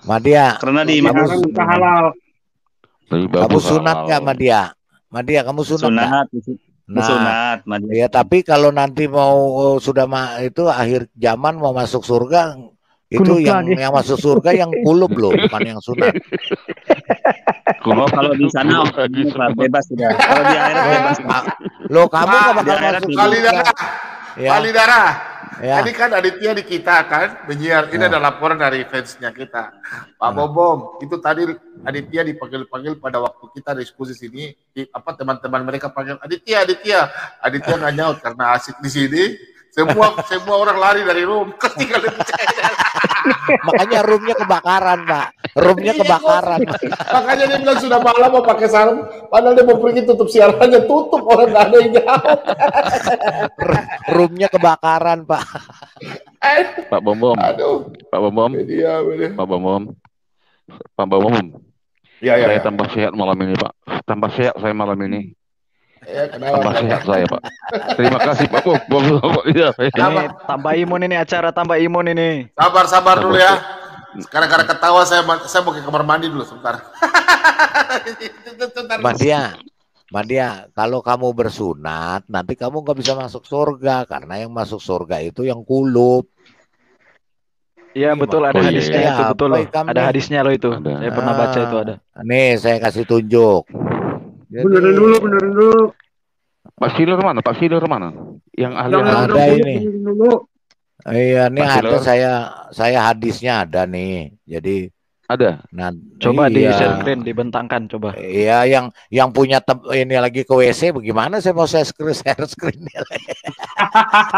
Madia. Karena di Mamat halal. Kamu sunat nggak, Madia? Madia, kamu sunat nggak? Sunat, ya, tapi kalau nanti mau sudah itu akhir zaman mau masuk surga, itu yang masuk surga yang kulub loh, bukan yang sunat. Kalau di sana bebas sudah. Kalau di akhirat bebas. Loh, kamu nggak bakal masuk surga. Kali darah. Ya. Ini kan Aditya di kita kan menyiar. Ini ada laporan dari fansnya kita. Pak Bobom, itu tadi Aditya dipanggil-panggil pada waktu kita diskusi sini. Teman-teman mereka panggil Aditya nggak nyaut karena asik di sini. Semua orang lari dari room. Ketinggalan Makanya roomnya kebakaran, Pak. Roomnya kebakaran. Makanya dia bilang sudah malam mau pakai sarung. Padahal dia mau pergi tutup siarannya, tutup, orang nggak ada yang jawab. Roomnya kebakaran, Pak. Pak Bom. Aduh. Pak Bom. Iya, Pak Bom. Ya. Saya tambah sehat malam ini, Pak. Tambah sehat saya malam ini. Ya, tambah sehat saya, Pak. Terima kasih, Pak Bom. Ini tambah imun ini, acara tambah imun ini. Sabar dulu ya. Sekarang karena ketawa saya mau ke kamar mandi dulu sebentar. Madia, kalau kamu bersunat nanti kamu nggak bisa masuk surga karena yang masuk surga itu yang kulub. Iya betul, ada hadisnya itu, betul loh. Ada hadisnya loh itu. Saya pernah baca itu ada. Nih saya kasih tunjuk. Benerin dulu. Pak Siler mana? Yang ahli ada ini. Iya, nih ada saya hadisnya ada nih. Jadi ada. Nah, coba di share screen, dibentangkan coba. Iya, yang punya ini lagi ke WC bagaimana saya mau share screen.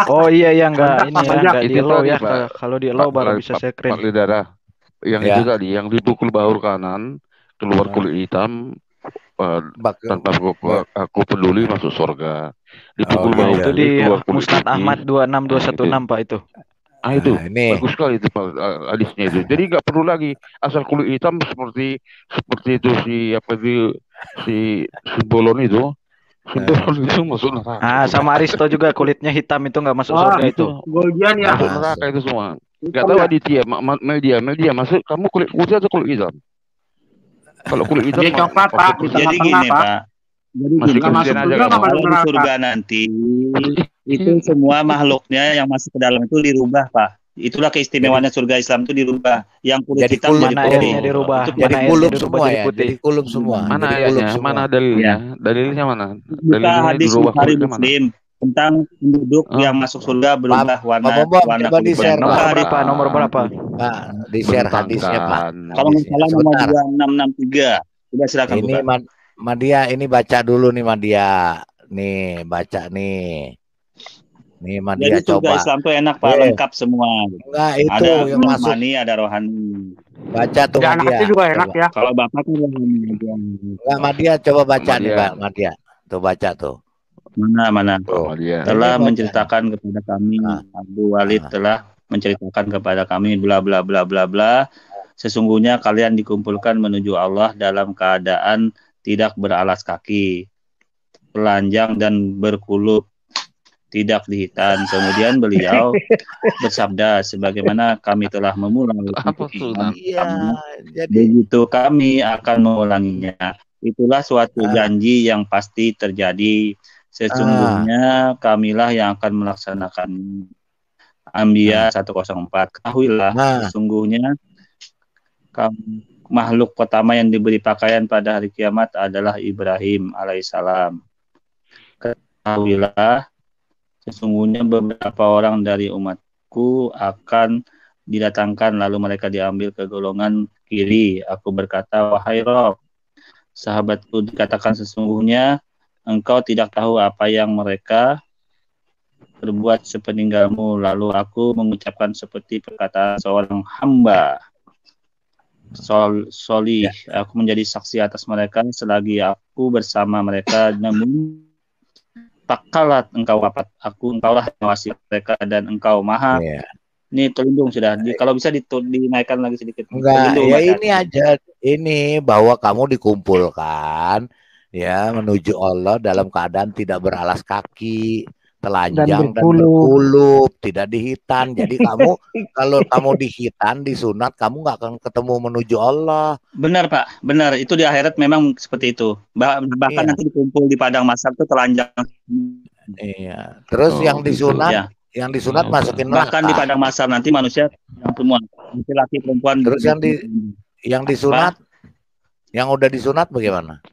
Oh iya enggak ini ya, enggak di allow ya. Kalau di allow baru bisa share screen. Pak Lidara. Yang itu tadi, yang dipukul bahu kanan, keluar kulit hitam. Tanpa aku peduli masuk surga. Dipukul bahu itu di Mustad Ahmad 26216 Pak itu. Itu bagus sekali itu Pak hadisnya itu. Jadi nggak perlu lagi asal kulit hitam seperti itu si Bolon itu. Si Bolon itu masuk neraka. Sama Aristo juga kulitnya hitam itu nggak masuk surga itu. Goldian ya. Masuk neraka itu semua. Nggak tahu Aditya, media masuk kamu kulit putih atau kulit hitam? Kalau kulit hitam dia coklat, Pak. Jadi gini, Pak. Jadi kalau di surga nanti itu semua makhluknya yang masuk ke dalam itu dirubah, Pak. Itulah keistimewaannya surga Islam itu dirubah. Yang kulit hitam jadi airnya dirubah. Jadi kulub semua ya. Jadi kulub semua. Mana ayatnya? Mana dalilnya? Dalilnya mana? Dalilnya hadis Bukhari Muslim tentang penduduk yang masuk surga berubah warna kulit. Nomor berapa? Pak, di share hadisnya, Pak. Kalau nggak salah nomor 2663. Coba silakan ini buka. Madia, ini baca dulu nih Madia. Nih, baca nih. Nih Madia. Jadi surga Islam tuh enak, Pak, lengkap semua. Enggak, itu ada yang masuk. Ada rohani. Baca tuh Madia. juga enak ya. Kalau Bapak tuh rohani. Enggak, Madia coba baca nih, Pak. Madia. Tuh baca tuh. Mana? Telah menceritakan kepada kami, Abu Walid telah menceritakan kepada kami bla bla bla bla bla. Sesungguhnya kalian dikumpulkan menuju Allah dalam keadaan tidak beralas kaki, telanjang dan berkulub, tidak dihitan. Kemudian beliau bersabda, sebagaimana kami telah mengulang begitu kami akan mengulanginya. Itulah suatu janji yang pasti terjadi. Sesungguhnya kamilah yang akan melaksanakan. Anbiya 104. Ketahuilah, sesungguhnya makhluk pertama yang diberi pakaian pada hari kiamat adalah Ibrahim alaihissalam. Ketahuilah, sesungguhnya beberapa orang dari umatku akan didatangkan lalu mereka diambil ke golongan kiri. Aku berkata, wahai Rob, sahabatku, dikatakan sesungguhnya engkau tidak tahu apa yang mereka berbuat sepeninggalmu. Lalu aku mengucapkan seperti perkataan seorang hamba solih. Aku menjadi saksi atas mereka selagi aku bersama mereka. Namun tak engkau wafat, engkaulah mengawasi mereka dan engkau maha. Ini terlindung sudah. Kalau bisa dinaikkan lagi sedikit. Enggak, ya ini aja. Ini bahwa kamu dikumpulkan ya menuju Allah dalam keadaan tidak beralas kaki, telanjang dan berkulup, tidak dihitan. Jadi kamu kalau kamu dihitan, disunat, kamu nggak akan ketemu menuju Allah. Benar Pak, benar. Itu di akhirat memang seperti itu. Bahkan nanti dikumpul di padang mahsyar itu telanjang. Iya. Terus yang disunat, yang disunat masukin neraka. Bahkan di padang mahsyar nanti manusia yang semua, laki-laki perempuan. Terus yang disunat, yang udah disunat bagaimana?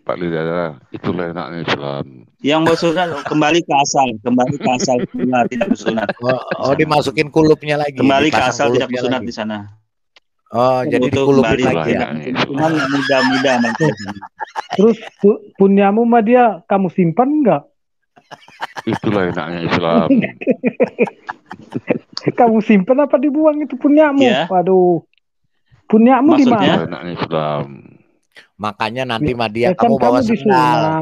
Pak Lidara, itulah enaknya Islam. Yang bersunat kembali ke asal, tidak bersunat. Oh, dimasukin kulupnya lagi. Kembali ke asal, tidak bersunat di sana. Oh, jadi dikulupin lagi ya. Cuman yang muda-muda. Terus punyamu mah dia kamu simpan enggak? Itulah enaknya Islam. Kamu simpan apa dibuang itu punyamu? Ya. Waduh. Punyamu di mana? Enaknya Islam. Makanya nanti Madia kamu bawa sendal.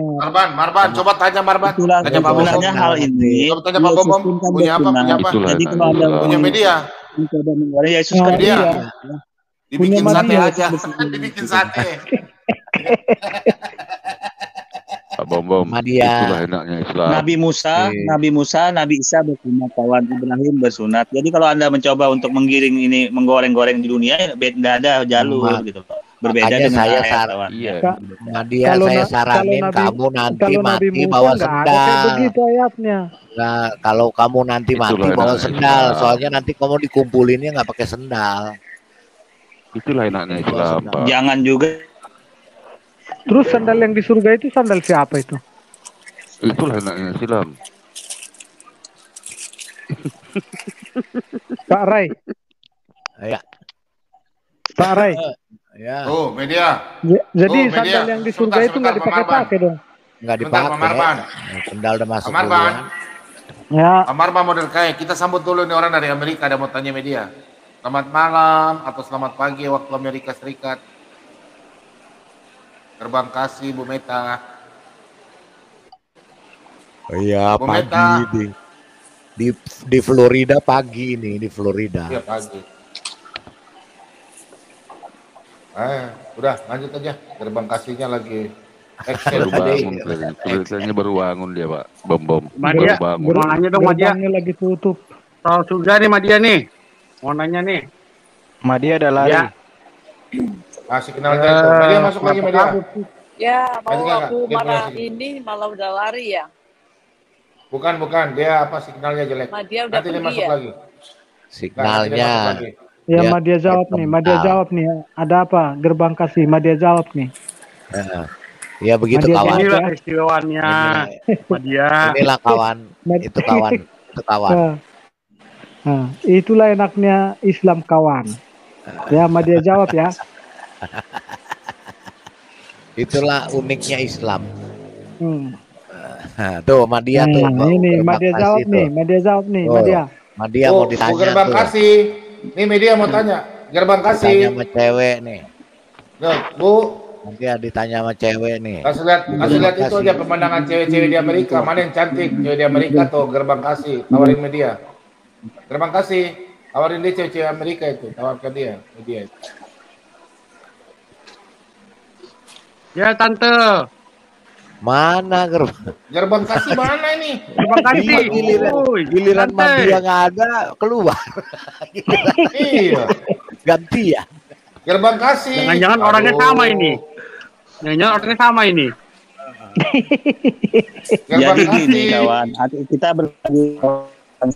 Marban, coba tanya Marban. Tanya Pak Bom. Hal ini. Coba tanya Pak Bom. Punya apa? Jadi kalau ada punya media. Yesus kan dia. Dibikin sate aja. Dibikin sate. Pak Bom. Madia. Itulah enaknya Islam. Nabi Musa, Nabi Isa bersunat, kawan Ibrahim bersunat. Jadi kalau Anda mencoba untuk menggiring ini, menggoreng-goreng di dunia, beda ada jalur gitu Pak. Berbeda makanya dengan Nadia, saya saranin kamu nanti mati bawa sendal. Nah, kalau kamu nanti mati bawa sendal, soalnya nanti kamu dikumpulinnya nggak pakai sendal. Itulah enaknya Islam, Pak. Jangan juga. Terus sandal yang di surga itu sandal siapa itu? Itulah enaknya Islam. Pak Rai. Ya. Pak Rai. Ya. Oh, media. Jadi sandal yang di surga itu nggak dipakai dong? Nggak dipakai. Sandal udah masuk. Marban. Ya. Marban model kayak kita sambut dulu nih orang dari Amerika ada mau tanya media. Selamat malam atau selamat pagi waktu Amerika Serikat. Terbang kasih Bu Meta. Oh iya, Bu pagi Meta. Di Florida pagi ini, di Florida. Iya pagi. Udah lanjut aja. Gerbang kasihnya lagi. Baru bangun, kelihatannya baru bangun dia Pak. Bom. Madia, mau nanya dong Madia. Lagi tutup. Soal surga nih Madia nih. Mau nanya nih. Madia ada lari. Ya. Masih kenal itu. Madia masuk lagi Madia. Ya, mau aku malah udah lari ya. Bukan, dia apa signalnya jelek. Madia udah nanti dia pergi masuk ya. lagi. Signalnya. Ya, Madia jawab nih. Ada apa? Gerbang kasih, Madia jawab nih. Ya begitu Madia kawan. Inilah istilahannya Madia. Inilah kawan. Itu kawan. Itu kawan. Nah, itulah enaknya Islam kawan. Ya, Madia jawab ya. Itulah uniknya Islam. Tuh Madia tuh. Ini Madia jawab nih. Madia jawab nih. Madia mau ditanya. Gerbang kasih. Nih media mau tanya. Gerbang kasih. Ditanya sama cewek nih. Loh, Bu. Nanti ditanya sama cewek nih. Kasih lihat itu aja pemandangan cewek-cewek di Amerika. Mana yang cantik? Cewek di Amerika tuh gerbang kasih. Tawarin media. Gerbang kasih. Tawarin dia cewek-cewek Amerika itu. Tawarkan dia. Media itu. Ya Tante. Mana gerbang kasih mana ini? Gerbang kasih. Giliran Madia nggak ada keluar. Iya. Ganti ya. Gerbang kasih. Jangan-jangan orangnya sama ini. Jangan-jangan orangnya sama ini. Jadi gini kawan, kita berbagi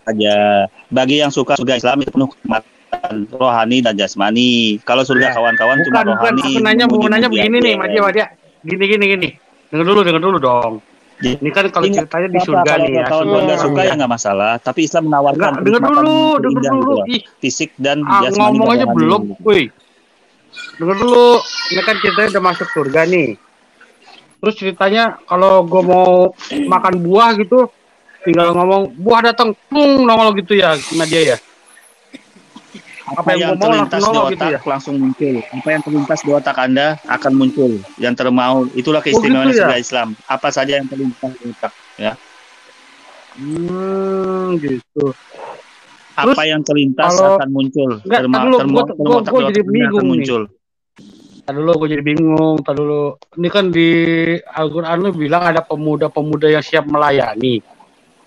saja. Bagi yang suka surga Islam itu penuh kenikmatan rohani dan jasmani. Kalau surga kawan-kawan cuma rohani. Mau nanya begini nih, Madia. Gini. Dengar dulu dong. Ini kan kalau ceritanya di surga nih ya. Kalau nggak suka ya nggak masalah. Tapi Islam menawarkan dengar dulu. Fisik dan jasmani. Ngomong aja belum, woi. Dengar dulu. Ini kan ceritanya udah masuk surga nih. Terus ceritanya kalau gue mau makan buah gitu, tinggal ngomong buah datang, nongol gitu ya, Nadia ya. Apa yang terlintas di otak gitu ya? Langsung muncul. Apa yang terlintas di otak Anda akan muncul. Yang termau, itulah keistimewaan gitu surga Islam. Apa saja yang terlintas di otak, ya. Gitu. Apa terus, yang terlintas akan muncul. Gue jadi bingung muncul. Gue jadi bingung. Ini kan di Al-Quran lu bilang ada pemuda-pemuda yang siap melayani.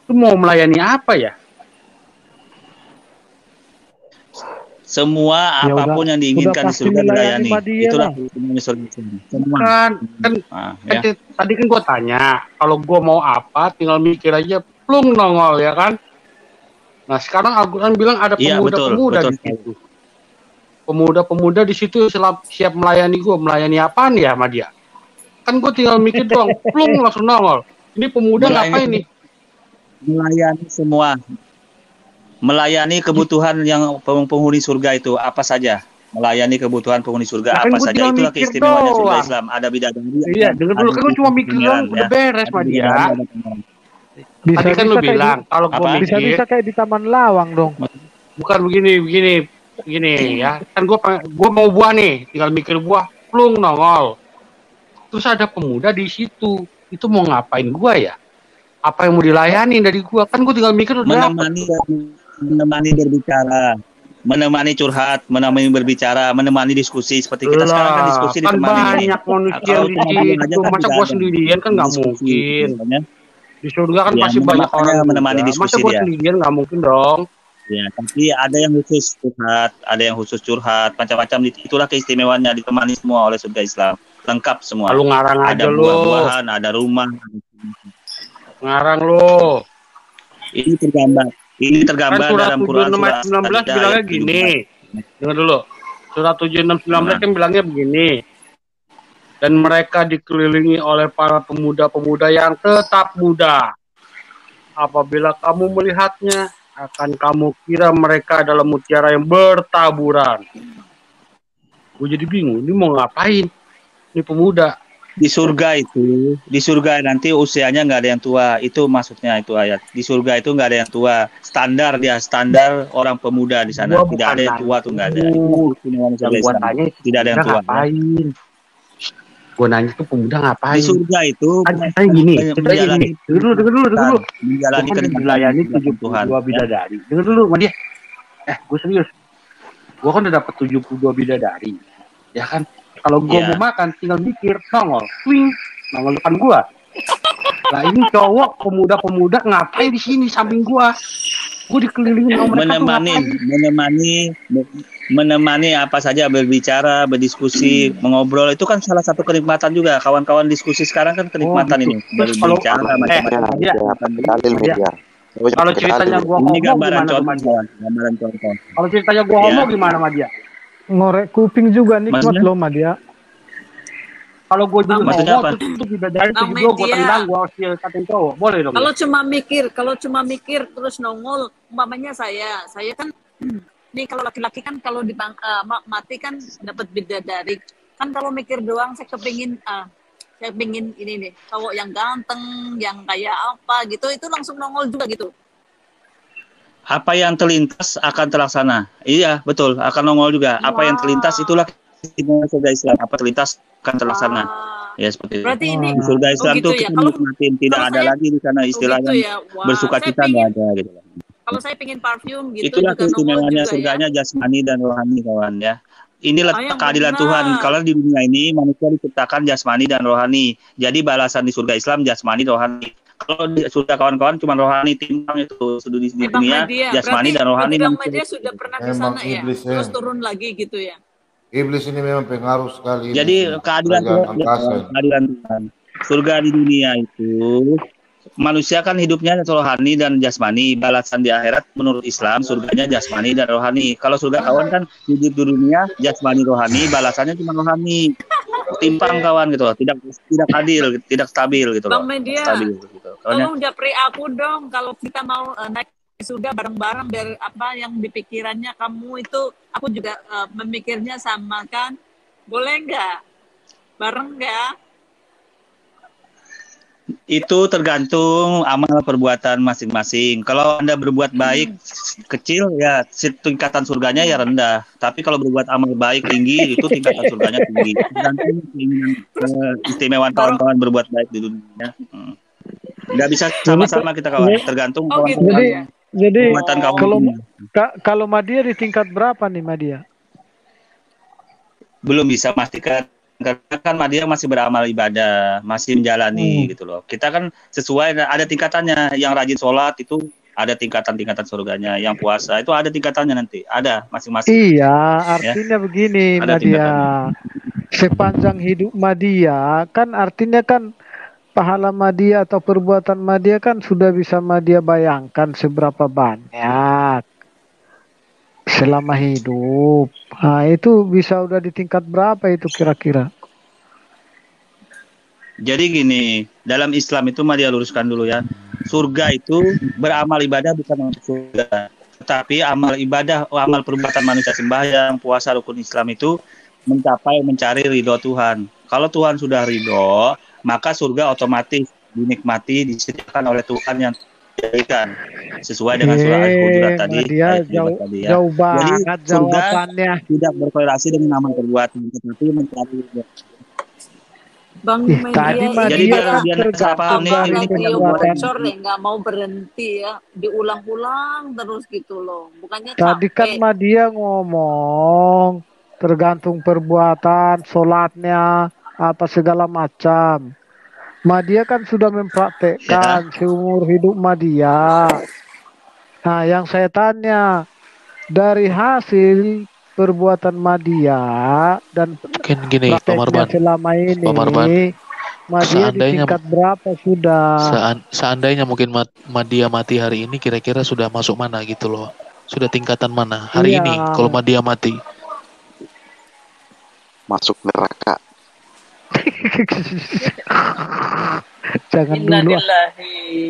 Itu mau melayani apa ya? Semua Ya apapun udah, yang diinginkan di pasti surga melayani dilayani. Madia Itulah lah. hukumnya surga. Semua. Kan Ya. tadi kan gue tanya, kalau gue mau apa, tinggal mikir aja, plung nongol ya kan. Nah sekarang Al-Quran bilang ada Iya, pemuda-pemuda betul. di situ. Pemuda-pemuda di situ siap melayani gue. Melayani apaan ya sama dia? Kan gue tinggal mikir doang, plung langsung nongol. Ini pemuda ngapain nih? Melayani semua. Melayani kebutuhan yang penghuni surga itu apa saja. Melayani kebutuhan penghuni surga apa saja. Itulah keistimewaannya surga Islam. Ada bidadari. Iya, dengar dulu kan lu cuma mikir doang udah beres sama dia. Tadi kan lu bilang kalau gue bisa kayak di Taman Lawang dong. Bukan begini ya. Kan gue mau buah nih, tinggal mikir buah, plung nongol. Terus ada pemuda di situ. Itu mau ngapain gua ya? Apa yang mau dilayani dari gua? Kan gua tinggal mikir udah menemani berbicara, menemani curhat, menemani berbicara, menemani diskusi seperti kita sekarang kan diskusi kan ditemani. Banyak manusia di situ. Masa gua sendirian kan nggak mungkin. Di surga kan pasti banyak orang menemani diskusi. Masa gua sendirian nggak mungkin dong. Ya, tapi ada yang khusus curhat, macam-macam. Itulah keistimewaannya, ditemani semua oleh surga Islam. Lengkap semua. Lalu ngarang ada aja buah-buahan, ada rumah. Ngarang lo. Ini tergambar kan dalam Quran surat 19 bilangnya gini. Dengar dulu. Surat 76 kan bilangnya begini. Dan mereka dikelilingi oleh para pemuda-pemuda yang tetap muda. Apabila kamu melihatnya, akan kamu kira mereka adalah mutiara yang bertaburan. Gue jadi bingung, ini mau ngapain? Ini pemuda. Di surga nanti usianya nggak ada yang tua. Itu maksudnya itu ayat. Di surga itu nggak ada yang tua. Standar orang pemuda di sana. Tidak ada yang tua tuh nggak ada. Tidak ada yang tua. Gue nanya tuh pemuda ngapain? Di surga itu ceritanya gini. Dulu. Menjalani dilayani 72 bidadari. Dengar dulu sama dia. Gue serius. Gue kan udah dapet 72 bidadari. Ya kan? Kalau gue mau makan, tinggal mikir, nongol depan gue. Nah ini cowok pemuda-pemuda ngapain di sini samping gue? Gue dikelilingi sama mereka menemani apa saja, berbicara, berdiskusi, mengobrol, itu kan salah satu kenikmatan juga. Kawan-kawan diskusi sekarang kan kenikmatan ini. Berbicara macam-macam. Kalau ceritanya gue ngomong gimana sama dia? Kalau ceritanya gue ngomong gimana sama dia? Ngorek kuping juga nikmat loh sama dia. Kalau gue jadi ngomong itu bidadari gue tendang, gue harus katain cowok, boleh dong? Kalau cuma mikir terus nongol, umpamanya saya kan nih kalau laki-laki kan kalau mati kan dapat bidadari. Kan kalau mikir doang saya kepingin ini nih cowok yang ganteng, yang kayak apa gitu, itu langsung nongol juga gitu. Apa yang terlintas akan terlaksana. Iya, betul, akan nongol juga. Apa yang terlintas itulah surga Islam. Apa terlintas akan terlaksana. Ya seperti berarti itu. Ini di surga Islam itu gitu kita nikmatin, tidak ada lagi di sana istilahnya bersuka cita, nggak ada gitu. Kalau saya pengen parfum gitu, itulah keistimewaannya surganya jasmani dan rohani, kawan ya. Inilah keadilan Tuhan. Kalau di dunia ini manusia diciptakan jasmani dan rohani. Jadi balasan di surga Islam jasmani rohani. Kalau di surga kawan-kawan cuma rohani, timbang itu sudah di dunia jasmani dan rohani. Dia sudah pernah ke sana ya, terus turun lagi gitu ya. Iblis ini memang pengaruh sekali. Jadi keadilan Tuhan. Surga di dunia itu manusia kan hidupnya rohani dan jasmani. Balasan di akhirat menurut Islam surganya jasmani dan rohani. Kalau surga kawan kan hidup di dunia jasmani rohani, balasannya cuma rohani. Timpang kawan gitu loh. Tidak adil, tidak stabil gitu loh. Bang Media, stabil, gitu. Tolong japri aku dong kalau kita mau naik surga bareng-bareng dari apa yang di pikirannya kamu itu, aku juga memikirnya sama kan. Boleh nggak? Bareng nggak? Itu tergantung amal perbuatan masing-masing. Kalau Anda berbuat baik kecil ya tingkatan surganya ya rendah. Tapi kalau berbuat amal baik tinggi itu tingkatan surganya tinggi. Tergantung istimewaan kawan-kawan berbuat baik di dunia. Nggak bisa sama-sama kita kawan. Tergantung kawan-kawan. Jadi kalau Madia di tingkat berapa nih Madia? Belum bisa memastikan. karena kan dia masih beramal ibadah, masih menjalani gitu loh. Kita kan sesuai, ada tingkatannya. Yang rajin sholat itu ada tingkatan-tingkatan surganya. Yang puasa itu ada tingkatannya nanti, ada masing-masing. Iya, artinya begini, Madia. Sepanjang hidup Madia kan artinya kan pahala Madia atau perbuatan Madia kan sudah bisa Madia bayangkan seberapa banyak selama hidup. Nah, itu bisa udah di tingkat berapa itu kira-kira? Jadi gini, dalam Islam itu Madia luruskan dulu ya. Surga itu beramal ibadah bukan untuk surga. Tetapi amal ibadah, amal perbuatan manusia, sembahyang, puasa, rukun Islam itu mencari ridho Tuhan. Kalau Tuhan sudah ridho, maka surga otomatis dinikmati, disediakan oleh Tuhan yang dijadikan sesuai dengan surah Al-Hujurat tadi. Jauh banget jawabannya. Tidak berkorelasi dengan amal perbuatan, tetapi mencari Bang Media jadi ini bocor nih, nggak mau berhenti ya, diulang-ulang terus gitu loh. Bukannya tadi kan Madia ngomong tergantung perbuatan, sholatnya, apa segala macam. Madia kan sudah mempraktekkan seumur hidup Madia. Nah, yang saya tanya dari hasil perbuatan Madia dan mungkin gini Pak Marban, selama ini Madia di tingkat berapa sudah? Seandainya mungkin Madia mati hari ini, kira-kira sudah masuk mana gitu loh? Sudah tingkatan mana hari ini kalau Madia mati? Masuk neraka. Jangan dulu.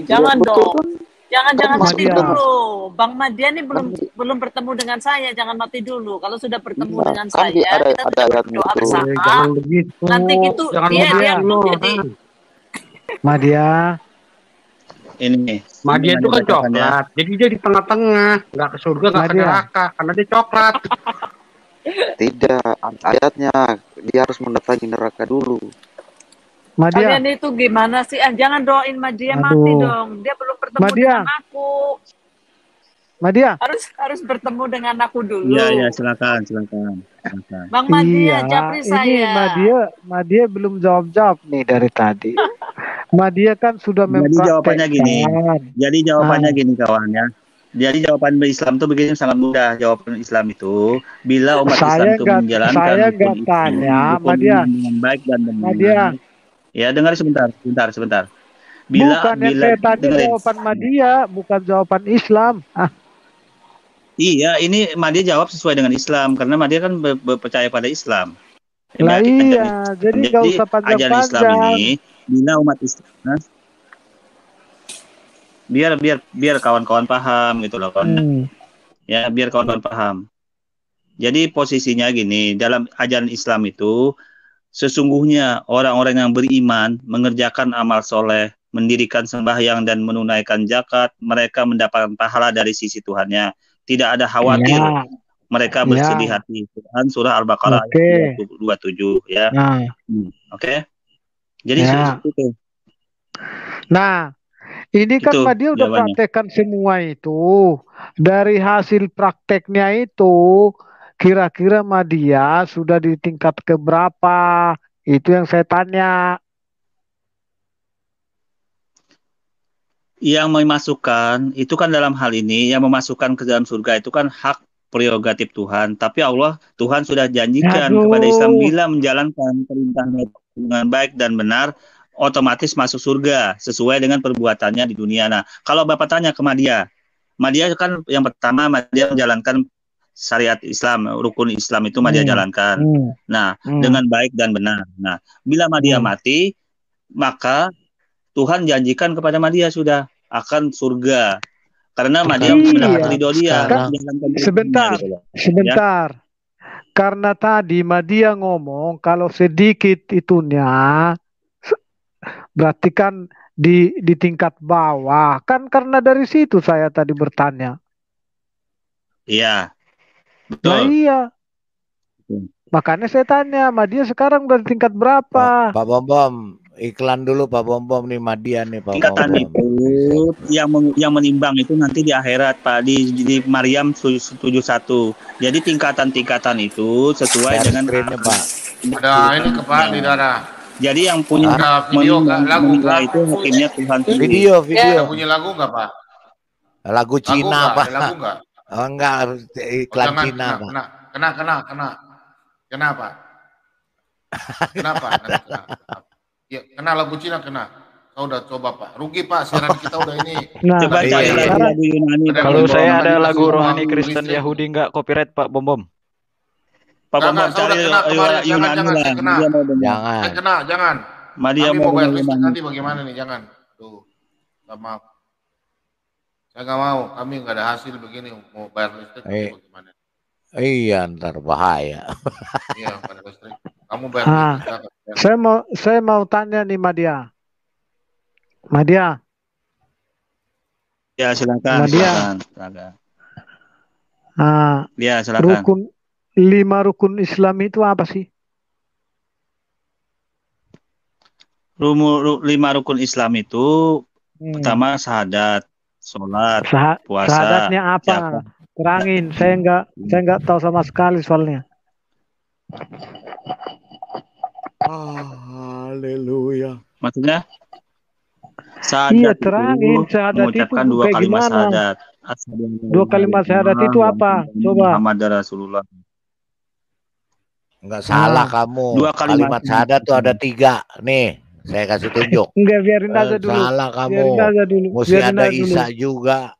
Jangan dong. Jangan mati dulu. Bang Madia nih belum bertemu dengan saya, jangan mati dulu. Kalau sudah bertemu dengan saya, kita berdoa bersama. Nanti gitu dia jadi Madia. Ini Madia itu kan coklat. Jadi dia di tengah-tengah, nggak ke surga, nggak ke neraka, karena dia coklat. Tidak, ayatnya dia harus mendatangi neraka dulu. Madia. Kalian itu gimana sih? Jangan doain Madia mati dong. Dia belum bertemu dengan aku. Madia. Harus bertemu dengan aku dulu. Iya, silakan. Bang Madia, japri saya. Madia belum jawab nih dari tadi. Madia kan sudah mempraktekkan. Jadi jawabannya gini kawan ya. Jadi jawaban Islam itu begini, sangat mudah. Jawaban Islam itu bila umat Islam itu menjalankan saya nggak tanya, Madia. Dengan baik dan benar. Madia. Ya, dengar sebentar. Bukan yang saya tanya jawaban Madia, bukan jawaban Islam. Iya, ini Madia jawab sesuai dengan Islam karena Madia kan percaya pada Islam. Lah iya, jadi nggak usah panjang-panjang. Ajaran Islam ini bila umat Islam biar kawan-kawan paham gitu loh kawan. Ya, biar kawan-kawan paham. Jadi posisinya gini, dalam ajaran Islam itu sesungguhnya orang-orang yang beriman mengerjakan amal soleh, mendirikan sembahyang dan menunaikan zakat, mereka mendapatkan pahala dari sisi Tuhannya. Tidak ada khawatir. Mereka bersedih hati. Quran surah Al-Baqarah ayat 27 ya. Oke. Jadi seperti itu. Nah, ini kan Madia udah praktekkan semua itu. Dari hasil prakteknya itu, kira-kira Madia sudah di tingkat keberapa? Itu yang saya tanya. Yang memasukkan, itu kan dalam hal ini, yang memasukkan ke dalam surga itu kan hak prerogatif Tuhan. Tapi Tuhan sudah janjikan kepada Islam bila menjalankan perintahnya dengan baik dan benar, otomatis masuk surga sesuai dengan perbuatannya di dunia. Nah, kalau Bapak tanya ke Madia kan yang pertama Madia menjalankan syariat Islam, rukun Islam itu Madia jalankan. Nah, dengan baik dan benar. Nah, bila Madia mati, maka Tuhan janjikan kepada Madia sudah akan surga. Karena Madia mendapat ridho dia. Sebentar. Ya? Karena tadi Madia ngomong kalau sedikit itunya berarti kan di tingkat bawah. Kan karena dari situ saya tadi bertanya. Iya. Betul. Nah, iya. Makanya saya tanya, Madia sekarang udah di tingkat berapa? Pak Bom, Iklan dulu Pak Bom nih Madia nih Pak Tingkatan itu yang menimbang itu nanti di akhirat Pak di Maryam 71. Jadi tingkatan-tingkatan itu sesuai dengan Pak. Ada ini ke Pak di darah. Jadi yang punya video lagu itu hakimnya Tuhan. Video. Ada punya lagu nggak Pak? Lagu Cina Pak. Lagu nggak? Oh, enggak iklan Cina Pak. Kenapa? Kenapa? Ya, kena lagu Cina kena. Kau udah coba Pak. Rugi Pak, siaran kita udah ini. Nah, coba cari lagu Yunani. Kalau saya ada lagu rohani Kristen Yahudi enggak copyright Pak Bom. Pak Bom cari Yunani lah. Jangan. Madia mau bayar listrik nanti bagaimana nih? Jangan. Tuh. Maaf. Saya nggak mau. Kami nggak ada hasil begini mau bayar listrik bagaimana? Iya, ntar bahaya. Iya, bayar listrik. Kamu bayar listrik. Saya mau tanya nih Madia. Ya silakan. Silakan. Ya silakan. 5 rukun Islam itu apa sih? 5 rukun Islam itu pertama syahadat, sholat, puasa. Syahadatnya apa? Terangin, saya nggak tahu sama sekali soalnya. Haleluya. Maksudnya? Syahadat terangin syahadat itu dua kalimat syahadat. 2 kalimat syahadat itu apa? Coba. Muhammad Rasulullah. Enggak salah kamu. 2 kalimat syahadat tuh ada 3. Nih, saya kasih tunjuk. Enggak, biarin aja dulu. Salah kamu. Biarin aja dulu. Mesti ada Isa juga.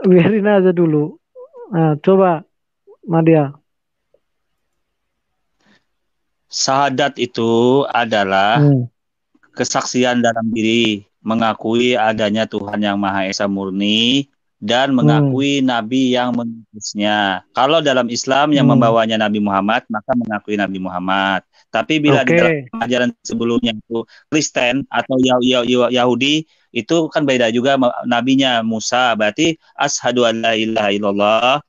Biarin aja dulu. Nah, coba Madia. Syahadat itu adalah kesaksian dalam diri, mengakui adanya Tuhan yang Maha Esa murni dan mengakui Nabi yang mengutusnya. Kalau dalam Islam yang membawanya Nabi Muhammad, maka mengakui Nabi Muhammad. Tapi bila di dalam ajaran sebelumnya itu Kristen atau Yahudi, itu kan beda juga nabinya Musa. Berarti asyhadu an la ilaha illallah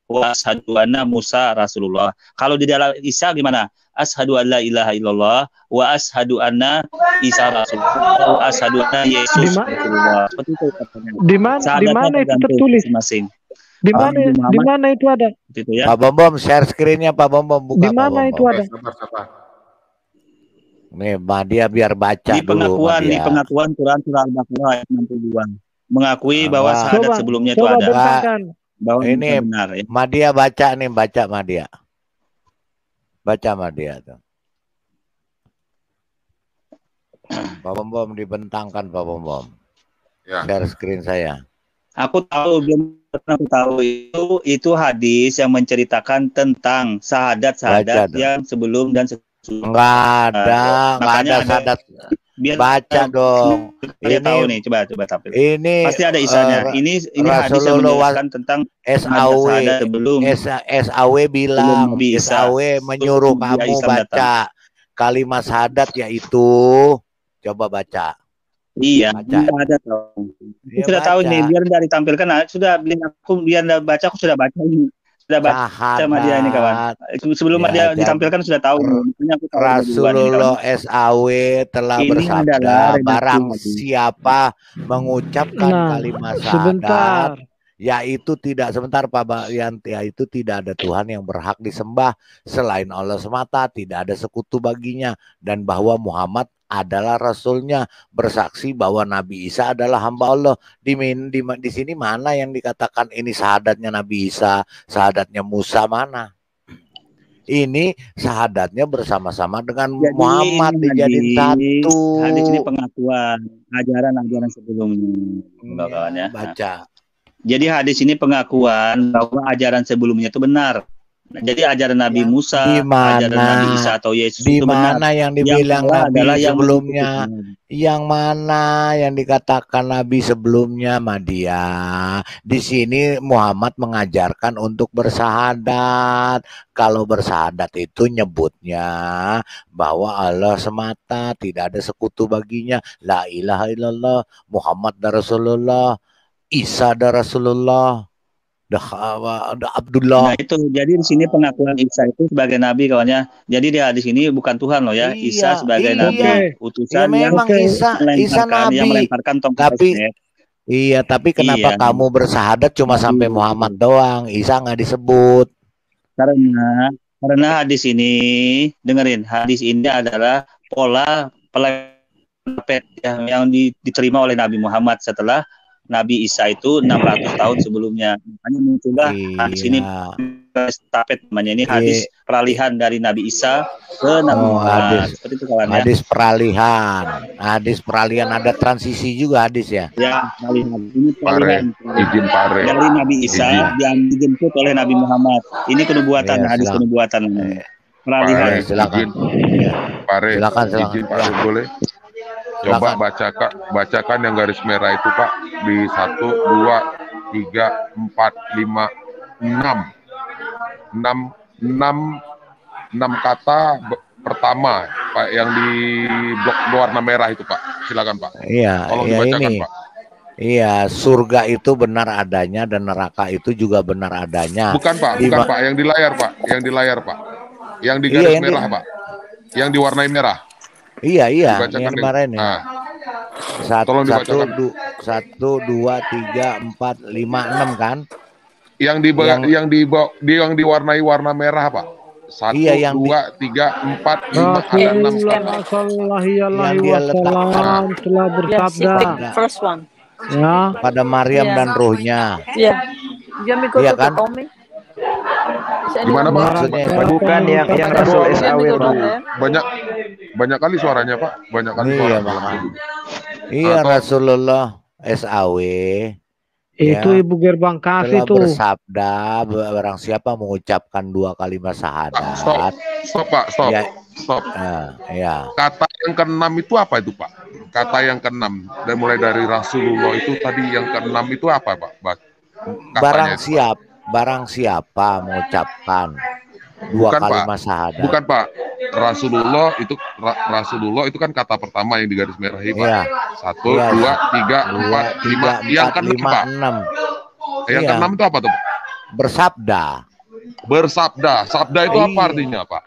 wa asyhadu anna Musa Rasulullah. Kalau di dalam Isa gimana? Asyhadu an la ilaha illallah wa asyhadu anna Isa Rasulullah wa asyhadu anna Yesus Rasulullah. Seperti itu katanya. Di mana itu tertulis? Di mana itu ada? Gitu ya. Pak Bom share screen-nya Pak Bom buka. Di mana itu ada? Nih, Madia biar baca di pengakuan, dulu. Di pengakuan Quran surah Al-Baqarah ayat 62. Mengakui bahwa syahadat sebelumnya itu ada. Bahwa ini benar, ya. Madia baca nih, Madia. Baca Madia tuh. Pak Bom dibentangkan Pak Bom. Ya. Share screen saya. Aku tahu itu hadis yang menceritakan tentang syahadat yang sebelum dan Enggak ada syahadat. Baca dong. Ini tahu nih, coba tampil. Ini pasti ada isanya. Ini hadis yang menjelaskan tentang SAW sebelum SAW bilang, SAW menyuruh kamu baca kalimat syahadat yaitu coba baca. Iya, ada tahu. Sudah tahu nih, biar dari tampilkan sudah biar baca aku sudah baca ini. Sudah baca sama dia ini kawan. Sebelum dia ditampilkan sudah tahu. Rasulullah SAW telah bersabda, barang siapa mengucapkan kalimat syahadat, yaitu tidak yaitu tidak ada Tuhan yang berhak disembah selain Allah semata, tidak ada sekutu baginya, dan bahwa Muhammad adalah Rasulnya, bersaksi bahwa Nabi Isa adalah hamba Allah. Di sini mana yang dikatakan ini syahadatnya Nabi Isa, syahadatnya Musa, mana? Ini syahadatnya bersama-sama dengan Muhammad dijadiin satu. Hadis ini pengakuan ajaran sebelumnya, kawan ya. Baca. Jadi hadis ini pengakuan bahwa ajaran sebelumnya itu benar. Jadi ajaran Nabi Musa, ajaran Nabi Isa atau Yesus itu benar. Di mana yang dibilang Nabi sebelumnya? Yang mana yang dikatakan Nabi sebelumnya, Madia? Di sini Muhammad mengajarkan untuk bersyahadat. Kalau bersyahadat itu nyebutnya bahwa Allah semata, tidak ada sekutu baginya. La ilaha illallah, Muhammad dan Rasulullah, Isa dan Rasulullah. Abdullah. Nah itu, jadi di sini pengakuan Isa itu sebagai nabi kawannya. Jadi dia di sini bukan Tuhan loh ya. Isa sebagai nabi, utusan ya, memang Isa nabi. Yang melemparkan tongkat tapi iya, tapi kenapa kamu bersahadat cuma sampai Muhammad doang? Isa nggak disebut. Karena hadis ini, dengerin, hadis ini adalah pola yang diterima oleh Nabi Muhammad setelah Nabi Isa itu 600 tahun sebelumnya. Makanya muncullah hadis ini, estafet namanya ini, hadis peralihan dari Nabi Isa ke Nabi Muhammad. Seperti itu kawan ya. Hadis peralihan ada transisi juga hadis ya. Ya, ini peralihan dari Nabi Isa yang dijemput oleh Nabi Muhammad. Ini kenubuatan, hadis kenubuatan. Peralihan. Silakan. Izin Pare boleh. Coba bacakan yang garis merah itu Pak, di 1, 2, 3, 4, 5, 6 kata pertama Pak yang di blok warna merah itu Pak. Silakan Pak. Iya, tolong dibacakan Pak. Iya, surga itu benar adanya dan neraka itu juga benar adanya. Bukan Pak, Pak, yang di layar Pak, yang di garis merah Pak, yang diwarnai merah. Iya, yang kemarin ya. 1, 2, 3, 4, 5, 6 kan? Yang diwarnai warna merah Pak. 1, 2, 3, 4, 5, ada 6 kata. Yang dia letakkan telah bersabda. Ya. Pada Maryam dan ruhnya. Iya kan? Gimana maksudnya? Bukan yang Rasul SAW. Banyak kali suaranya Pak. Banyak kali suaranya. Iya, Rasulullah SAW. Itu Ibu Gerbang Kasih telah bersabda, barang siapa mengucapkan 2 kalimat syahadat. Stop Pak, stop. Kata yang ke-6 itu apa itu Pak? Kata yang ke-6 dan mulai dari Rasulullah itu tadi yang ke-6 itu apa Pak? Barang siapa mengucapkan 2 kalimat syahadat. Bukan Pak. Rasulullah itu kan kata pertama yang di garis merah ini Pak. 1, 2, 3, 4, 5. Yang ke-6 Pak. Yang ke-6 itu apa tuh Pak? Bersabda. Sabda itu apa artinya Pak?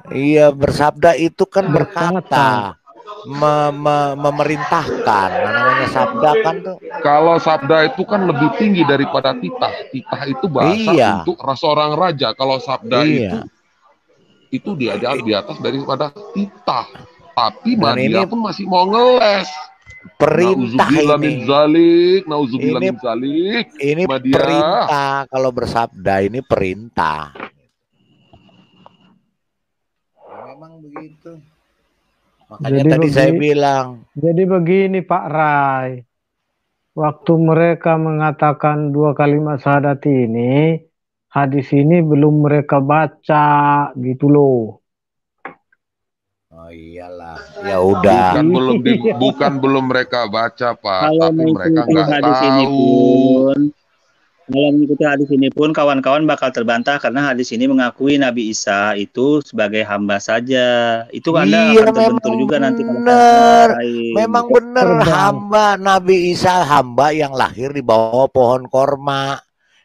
Iya, bersabda itu kan berkata. Memerintahkan, namanya sabda kan tuh. Kalau sabda itu kan lebih tinggi daripada titah. Titah itu bahasa untuk seorang raja. Kalau sabda itu dia di atas daripada titah. Tapi Maria pun masih mau ngeles. Perintah ini. Nauzubillah min zalik. Ini perintah. Kalau bersabda ini perintah. Memang begitu. Makanya tadi saya bilang. Jadi begini Pak Rai, waktu mereka mengatakan 2 kalimat syahadat ini, hadis ini belum mereka baca gitu loh. Oh iyalah, ya udah. Bukan belum mereka baca Pak, tapi mereka nggak tahu. Kalau mengikuti hadis ini pun kawan-kawan bakal terbantah karena hadis ini mengakui Nabi Isa itu sebagai hamba saja. Itu Anda akan terbentur juga nanti. Memang benar hamba Nabi Isa, hamba yang lahir di bawah pohon korma,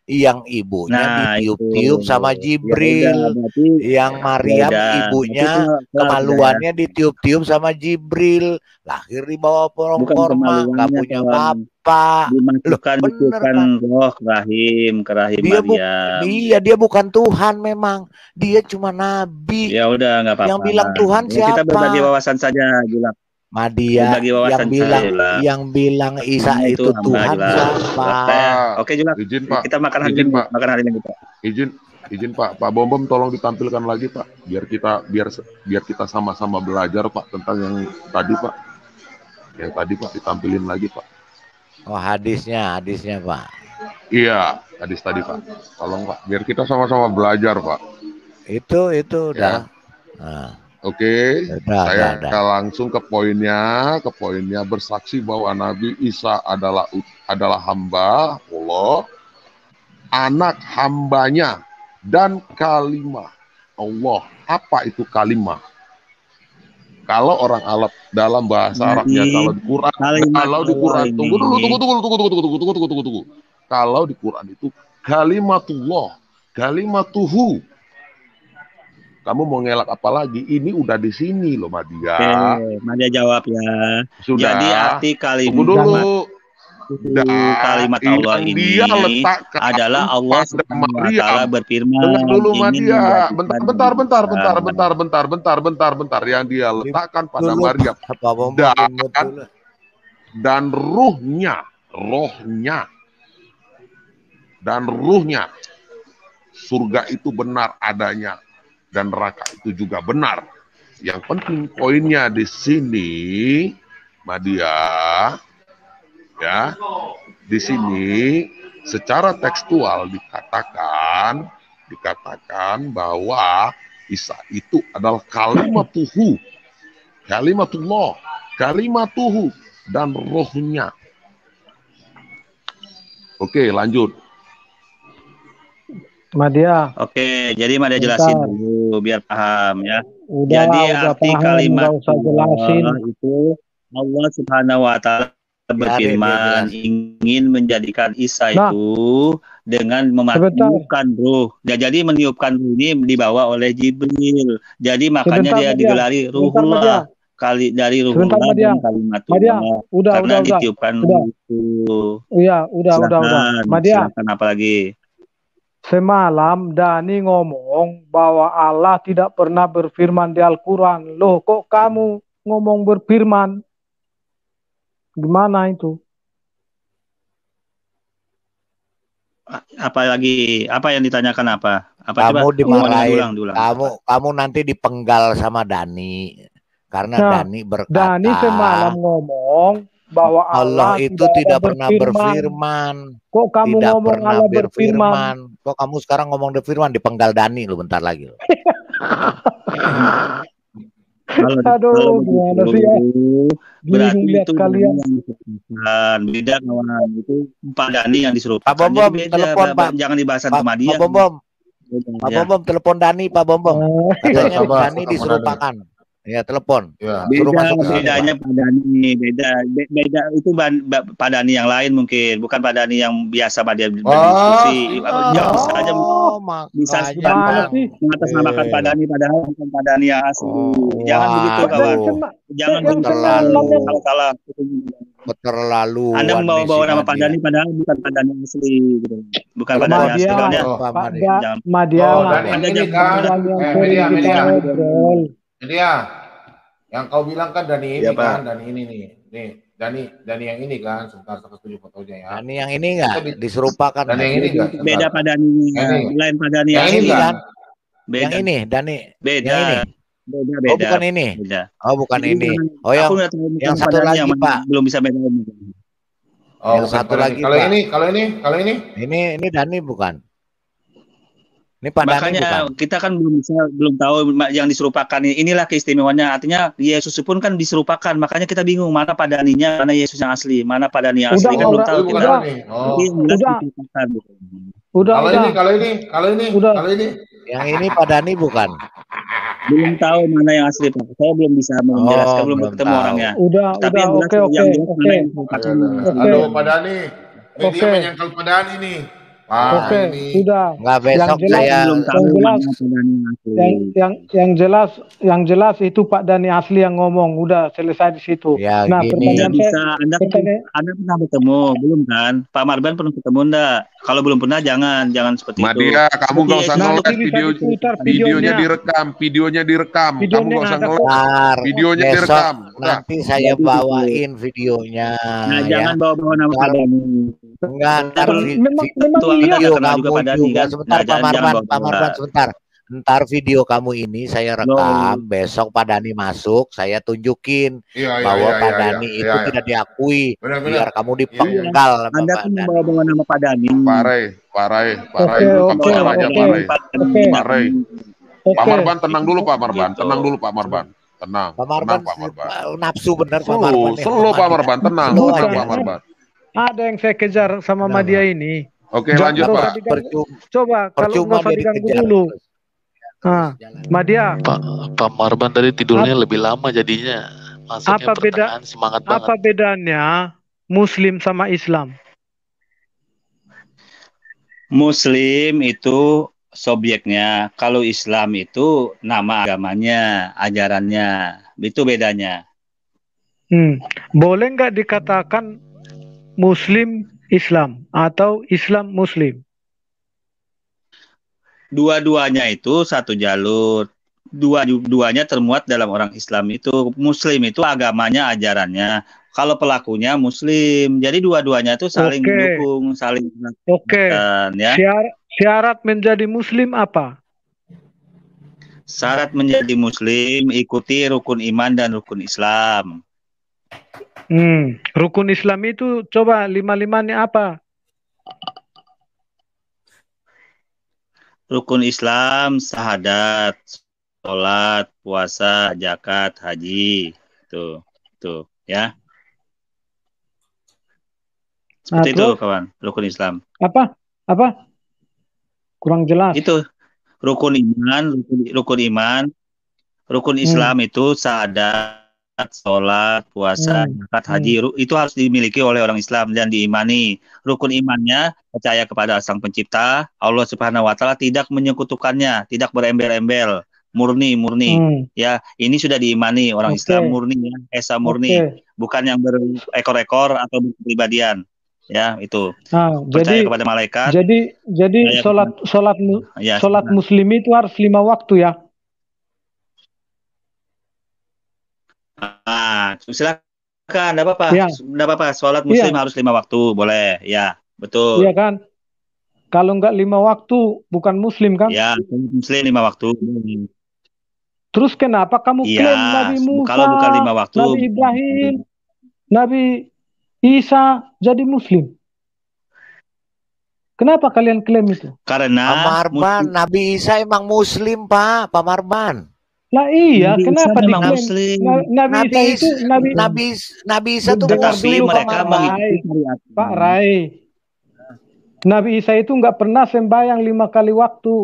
yang ibunya ditiup-tiup sama Jibril, yang Maryam ibunya kemaluannya ditiup-tiup sama Jibril, lahir di bawah pohon korma, nggak punya bapak. Dimasukkan roh rahim Maryam. Dia bukan Tuhan, memang dia cuma nabi. Ya udah, nggak apa-apa. Yang bilang Tuhan siapa? Kita berbagi wawasan saja, Gila. Madia yang bilang Isa itu Tuhan siapa? Oke juga. Izin Pak. Kita makan hari ini kita. Izin Pak Bom tolong ditampilkan lagi Pak, biar kita sama-sama belajar Pak tentang yang tadi Pak. Yang tadi Pak ditampilin lagi Pak. Oh hadisnya Pak. Iya, hadis tadi Pak. Tolong Pak, biar kita sama-sama belajar Pak. Itu udah. Ya. Nah. Oke, saya langsung ke poinnya bersaksi bahwa Nabi Isa adalah hamba Allah, anak hambanya dan kalimah Allah. Apa itu kalimah? Kalau orang Arab dalam bahasa Arabnya, kalau di Quran tunggu. Kalau di Quran itu kalimatullah, kalimatuhu. Kamu mau ngelak apa lagi? Ini udah di sini loh, Madia. Oke, Madia jawab ya. Sudah. Jadi arti Tunggu dulu. Kalimat Allah ini adalah Allah Subhanahu wa Ta'ala berfirman. Dengar dulu Madia. Bentar. Yang dia letakkan pada Maryam. Dan ruhnya. Surga itu benar adanya. Dan neraka itu juga benar. Yang penting poinnya di sini, Madia, ya, di sini secara tekstual dikatakan bahwa Isa itu adalah kalimatuhu, kalimatullah, kalimatuhu dan rohnya. Oke, lanjut. Madia. Oke, jadi Madia jelasin dulu biar paham ya. Udah, jadi udah arti paham, kalimat Allah itu Allah Subhanahu wa Ta'ala berfirman ingin menjadikan Isa itu dengan meniupkan ruh. Jadi meniupkan ruh ini dibawa oleh Jibril. Jadi makanya dia digelari ruhullah. Dari ruhullah dan kalimatullah. Karena ditiupkan itu. Iya, udah. Madia. Silakan apa lagi? Semalam Dani ngomong bahwa Allah tidak pernah berfirman di Al-Quran. Loh, kok kamu ngomong berfirman? Gimana itu? Apa lagi? Apa yang ditanyakan apa? Kamu dimarahin. Kamu nanti dipenggal sama Dani. Karena Dani berkata. Dani semalam ngomong bahwa Allah itu tidak pernah berfirman. Kok kamu tidak ngomong pernah Allah berfirman? Kok kamu sekarang ngomong berfirman? Dipenggal Dani lu bentar lagi. Aduh, gimana sih ya? Berarti itu kalian beda kawan. Itu Pak Dani yang disuruh. Pak Bom, telepon Pak. Jangan dibahas sama dia. Pak Bom, telepon Dani Pak Bom. Katanya Dani disuruhkan. Ya, telepon. Ya. Bedanya Pak Dani, beda itu Pak Dani yang lain mungkin, bukan Pak Dani yang biasa dia berdiskusi. Bisa mengatasnamakan Pak Dani padahal bukan Pak Dani yang asli. Jangan begitu kawan. Jangan salah. Terlalu. Anda membawa nama Pak Dani padahal bukan Pak Dani asli, gitu. Bukan Pak Dani asli. Madia. Anda Media, yang kau bilang kan Dani ini ya, kan, Dani ini nih, Dani yang ini kan, sebentar saya setuju fotonya ya. Dani yang ini enggak diserupakan. Dani yang ini enggak? Beda Pak Dani, lain Pak Dani yang ini kan. Beda. Yang ini Dani. Beda. Yang ini. Beda. Oh bukan ini. Beda. Oh bukan ini. Oh yang satu lagi Pak. Belum bisa beda. Oh, yang satu lagi kalau Pak. Ini Dani bukan. Ini makanya kita kan belum tahu yang diserupakan. Inilah keistimewaannya. Artinya Yesus pun kan diserupakan. Makanya kita bingung mana Padaninya, mana Yesus yang asli, mana Padani yang asli. Kan belum tahu kita. Kalau ini. Yang ini Padani bukan. Belum tahu mana yang asli Pak. Saya belum bisa menjelaskan, belum ketemu orangnya. Tapi yang jelas Halo Padani. Media menyangkal Padani nih. Oke, sudah. Nggak besok yang jelas itu Pak Dani asli yang ngomong. Udah selesai di situ. Ya, nah, pertanyaan Anda pernah bertemu belum kan? Pak Marban pernah ketemu enggak? Kalau belum pernah jangan seperti Madia, itu. Madia, kamu nggak usah ngeles videonya direkam. Kamu nggak usah ngeles videonya direkam. Nanti saya bawain videonya. Nah, jangan bawa nama Pak Dani. Enggak, video kamu juga sebentar Pak Marban sebentar. Ntar video kamu ini saya rekam, besok Pak Dani masuk, saya tunjukin bahwa Pak Dani itu tidak diakui, biar kamu dipenggal. Anda kan membawa nama Pak Dani. Parai. Pak Marban tenang dulu Pak Marban, tenang. Pak Marban nafsu benar Pak Marban. Slow Pak Marban, tenang Pak Marban. Ada yang saya kejar sama Madia ini. Oke, lanjut Pak. Coba kalau nggak usah diganggu dulu. Madia. Pak Marban tadi tidurnya lebih lama jadinya. Masuknya semangat banget. Apa bedanya Muslim sama Islam? Muslim itu subjeknya, kalau Islam itu nama agamanya, ajarannya, itu bedanya. Boleh nggak dikatakan Muslim Islam atau Islam Muslim? Dua-duanya itu satu jalur. Dua-duanya termuat dalam orang Islam itu. Muslim itu agamanya, ajarannya. Kalau pelakunya Muslim. Jadi dua-duanya itu saling mendukung, saling ya. Syarat menjadi Muslim apa? Syarat menjadi Muslim ikuti rukun iman dan rukun Islam. Rukun Islam itu coba 5-5-nya apa? Rukun Islam, syahadat, sholat, puasa, zakat, haji, itu ya. Seperti itu kawan, rukun Islam. Apa? Kurang jelas. Itu rukun iman, rukun Islam itu syahadat, sholat, puasa, zakat, haji, itu harus dimiliki oleh orang Islam dan diimani. Rukun imannya percaya kepada Sang Pencipta, Allah Subhanahu wa Ta'ala, tidak menyekutukannya, tidak berembel-embel, murni. Ya, ini sudah diimani orang Islam murni, ya, esa murni, bukan yang berekor-ekor atau berpribadian. Ya, itu. Percaya kepada malaikat. Jadi sholat Muslim itu harus 5 waktu ya. Silakan, enggak apa-apa. Enggak apa-apa, sholat Muslim harus 5 waktu, boleh. Ya, betul. Iya kan? Kalau enggak 5 waktu bukan Muslim kan? Ya, Muslim 5 waktu. Terus kenapa kamu klaim Nabi Musa, kalau bukan 5 waktu, Nabi Ibrahim, Nabi Isa jadi Muslim? Kenapa kalian klaim itu? Karena Pak Marban, Nabi Isa emang Muslim, Pak Marban. Lah iya, kenapa diklaim Nabi Isa itu Muslim, Pak Rai. Nabi Isa itu nggak pernah sembahyang 5 kali waktu.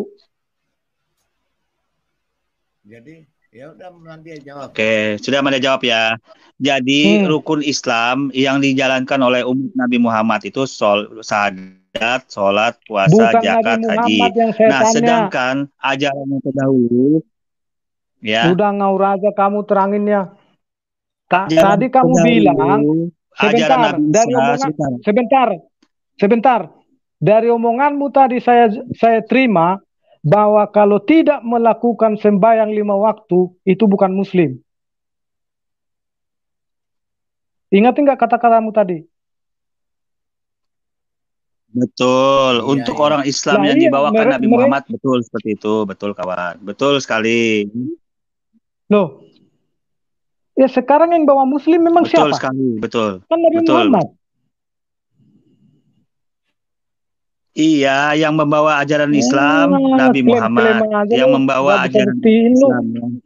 Jadi ya udah nanti jawab. Oke, sudah Manda jawab ya. Jadi rukun Islam yang dijalankan oleh umat Nabi Muhammad itu syahadat, sholat, puasa, zakat, haji. Nah, sedangkan ajaran yang terdahulu, ya. Udah ngaur aja kamu teranginnya. Tadi kamu bilang sebentar. Dari omonganmu tadi saya terima bahwa kalau tidak melakukan sembahyang 5 waktu itu bukan Muslim. Ingat enggak kata-katamu tadi? Betul. Untuk orang Islam yang dibawakan Nabi Muhammad, betul seperti itu, betul kawan, betul sekali. Loh, ya sekarang yang bawa Muslim memang betul siapa? Betul sekali, betul. Kan Nabi Muhammad. Iya, yang membawa ajaran Islam Nabi Muhammad, yang membawa ajaran Islam.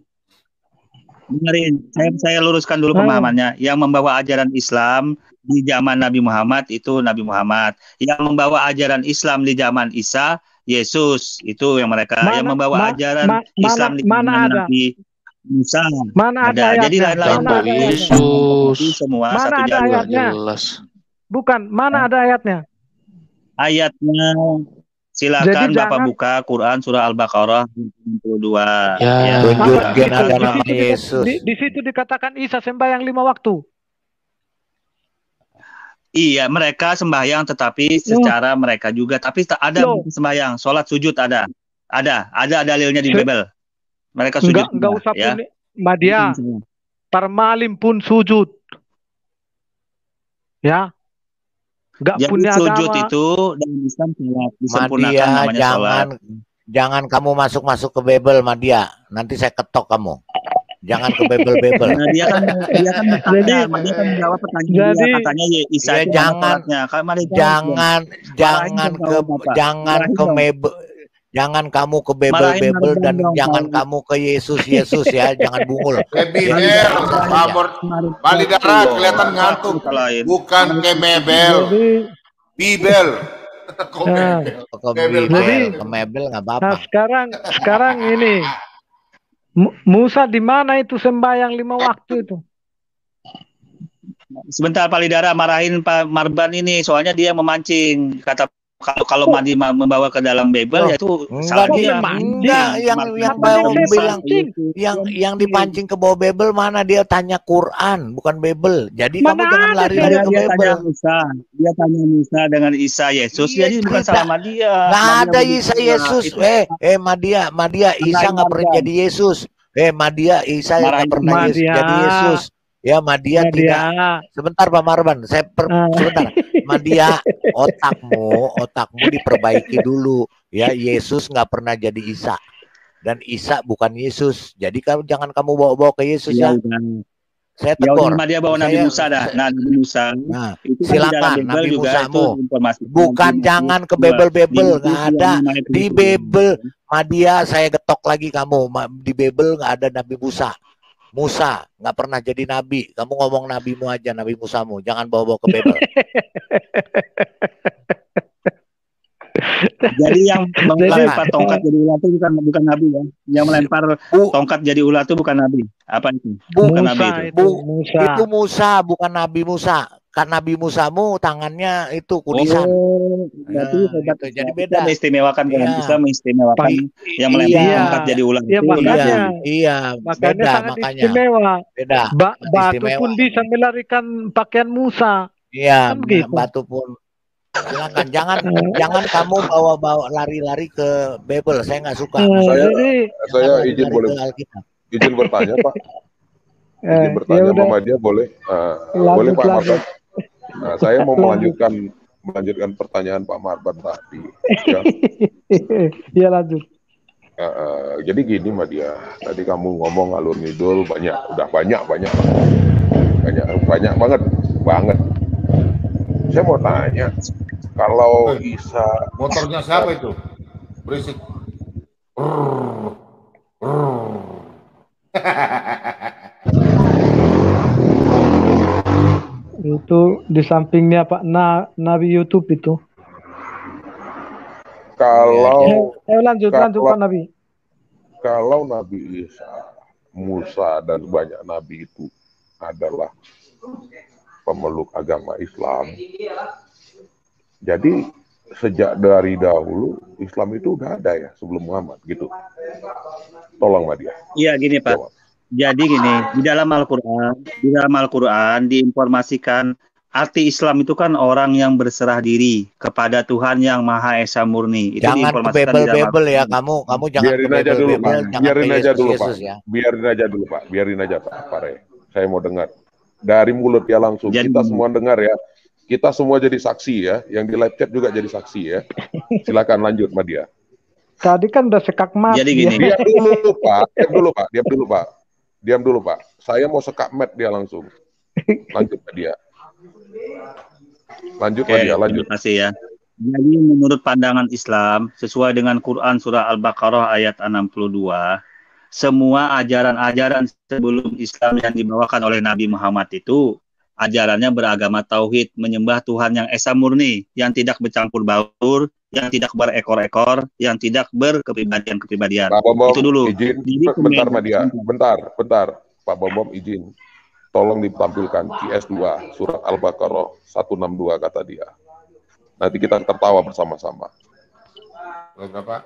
Dengerin, saya luruskan dulu pemahamannya. Yang membawa ajaran Islam di zaman Nabi Muhammad itu Nabi Muhammad. Yang membawa ajaran Islam di zaman Isa, Yesus. Itu yang mereka. Yang membawa ajaran Islam di zaman Nabi Musa. Mana ada Jadi lain-lain. Yesus. Semua mana satu ada jalur. Ayatnya? Bukan, mana ada ayatnya? Ayatnya silakan Bapak buka Quran surah Al-Baqarah 22. Ya. Tunjukkan ada nama Yesus. Di situ dikatakan Isa sembahyang 5 waktu. Iya, mereka sembahyang tetapi secara mereka juga, tapi ada sembahyang, sholat sujud ada dalilnya di Bible. Mereka sujud. Enggak usah ya. Madia. Parmalim pun sujud. Ya. Jadi punya sujud agama. Itu dalam Islam disempurnakan namanya sholat. Jangan kamu masuk ke Bible, Madia. Nanti saya ketok kamu. Jangan ke Bible. Nah, dia kan menjawab pertanyaan dia, katanya Isa ya, jangan kamu ke Bible dan jangan kamu ke Yesus ya, jangan bungul. Balidara kelihatan ngantuk, bukan ke Bible. Ke Mebel nggak apa-apa. Nah, sekarang ini Musa di mana itu sembahyang 5 waktu itu? Sebentar Pak Lidara, marahin Pak Marban ini, soalnya dia memancing. Kata kalau Madi membawa ke dalam Bible ya itu salah dia. Enggak, yang bawa bilang yang dipancing ke bawah Bible mana, dia tanya Quran bukan Bible. Jadi kamu jangan lari ke Bible. Dia tanya Musa dengan Isa Yesus, jadi bukan salah dia. Nggak ada Isa Yesus. Madia Isa nggak pernah jadi Yesus. Madia Isa nggak pernah jadi Yesus. Ya Madia tidak. Sebentar Pak Marban, sebentar. Madia, otakmu diperbaiki dulu. Ya, Yesus nggak pernah jadi Isa dan Isa bukan Yesus. Jadi jangan kamu bawa ke Yesus ya. Saya tegur. Madia bawa Nabi Musa dah. Nabi Musa. Nah, silakan Nabi Musamu. Bukan jangan ke Bible, nggak ada di Bible. Madia, saya getok lagi kamu. Di Bible nggak ada Nabi Musa. Musa nggak pernah jadi nabi. Kamu ngomong nabimu aja, Nabi Musamu. Jangan bawa-bawa ke Bible. Jadi yang melempar tongkat jadi ular itu bukan nabi ya. Yang melempar tongkat jadi ular itu bukan nabi. Apa itu? Bukan Musa, nabi itu. Itu Musa, bukan Nabi Musa. Kan Nabi Musamu tangannya itu kudisan. Berarti gitu. Jadi beda. Mengistimewakan dalam Islam, mengistimewakan yang melempar tongkat jadi ular. Iya, makanya sangat istimewa. Beda. Batu pun bisa melarikan pakaian Musa. Iya, kan gitu. Batu pun. Silakan, jangan kamu bawa lari-lari ke Bible. Saya nggak suka. Saya izin bertanya Pak. Izin bertanya sama dia boleh? Boleh Pak Marban. Nah, saya mau melanjutkan pertanyaan Pak Marban tadi. Ya. Iya lanjut. Jadi gini Mbak Dia, tadi kamu ngomong alur ngidul udah banyak banget. Saya mau tanya, kalau Isa motornya siapa itu? Berisik. Itu di sampingnya Pak Nabi YouTube itu. Kalau lanjut Pak Nabi. Kalau Nabi Isa, Musa dan banyak nabi itu adalah pemeluk agama Islam. Jadi sejak dari dahulu Islam itu udah ada ya sebelum Muhammad gitu. Tolong Mbak Dia. Iya gini Pak. Jadi gini, di dalam Al-Qur'an diinformasikan arti Islam itu kan orang yang berserah diri kepada Tuhan yang Maha Esa Murni. Itu jangan ke Bible ya, kamu jangan biarin ke aja dulu Pak. Biarin aja dulu Pak. Ya. Biarin aja Pak Re. Saya mau dengar dari mulut dia langsung. Jadi, kita semua dengar ya. Kita semua jadi saksi ya. Yang di live chat juga jadi saksi ya. Silakan lanjut Mbak Dia. Tadi kan udah sekak mati. Jadi gini. Diam dulu Pak. Saya mau sekak mat dia langsung. Lanjut Mbak Dia. Lanjut. Terima kasih ya. Jadi menurut pandangan Islam, sesuai dengan Quran surah Al-Baqarah ayat 62, semua ajaran-ajaran sebelum Islam yang dibawakan oleh Nabi Muhammad itu ajarannya beragama tauhid, menyembah Tuhan yang Esa Murni, yang tidak bercampur baur, yang tidak berekor-ekor, yang tidak berkepribadian-kepribadian. Itu dulu. Izin, bentar Madia, bentar. Pak Bom izin. Tolong ditampilkan QS2 surat Al-Baqarah 162 kata dia. Nanti kita tertawa bersama-sama. Berapa?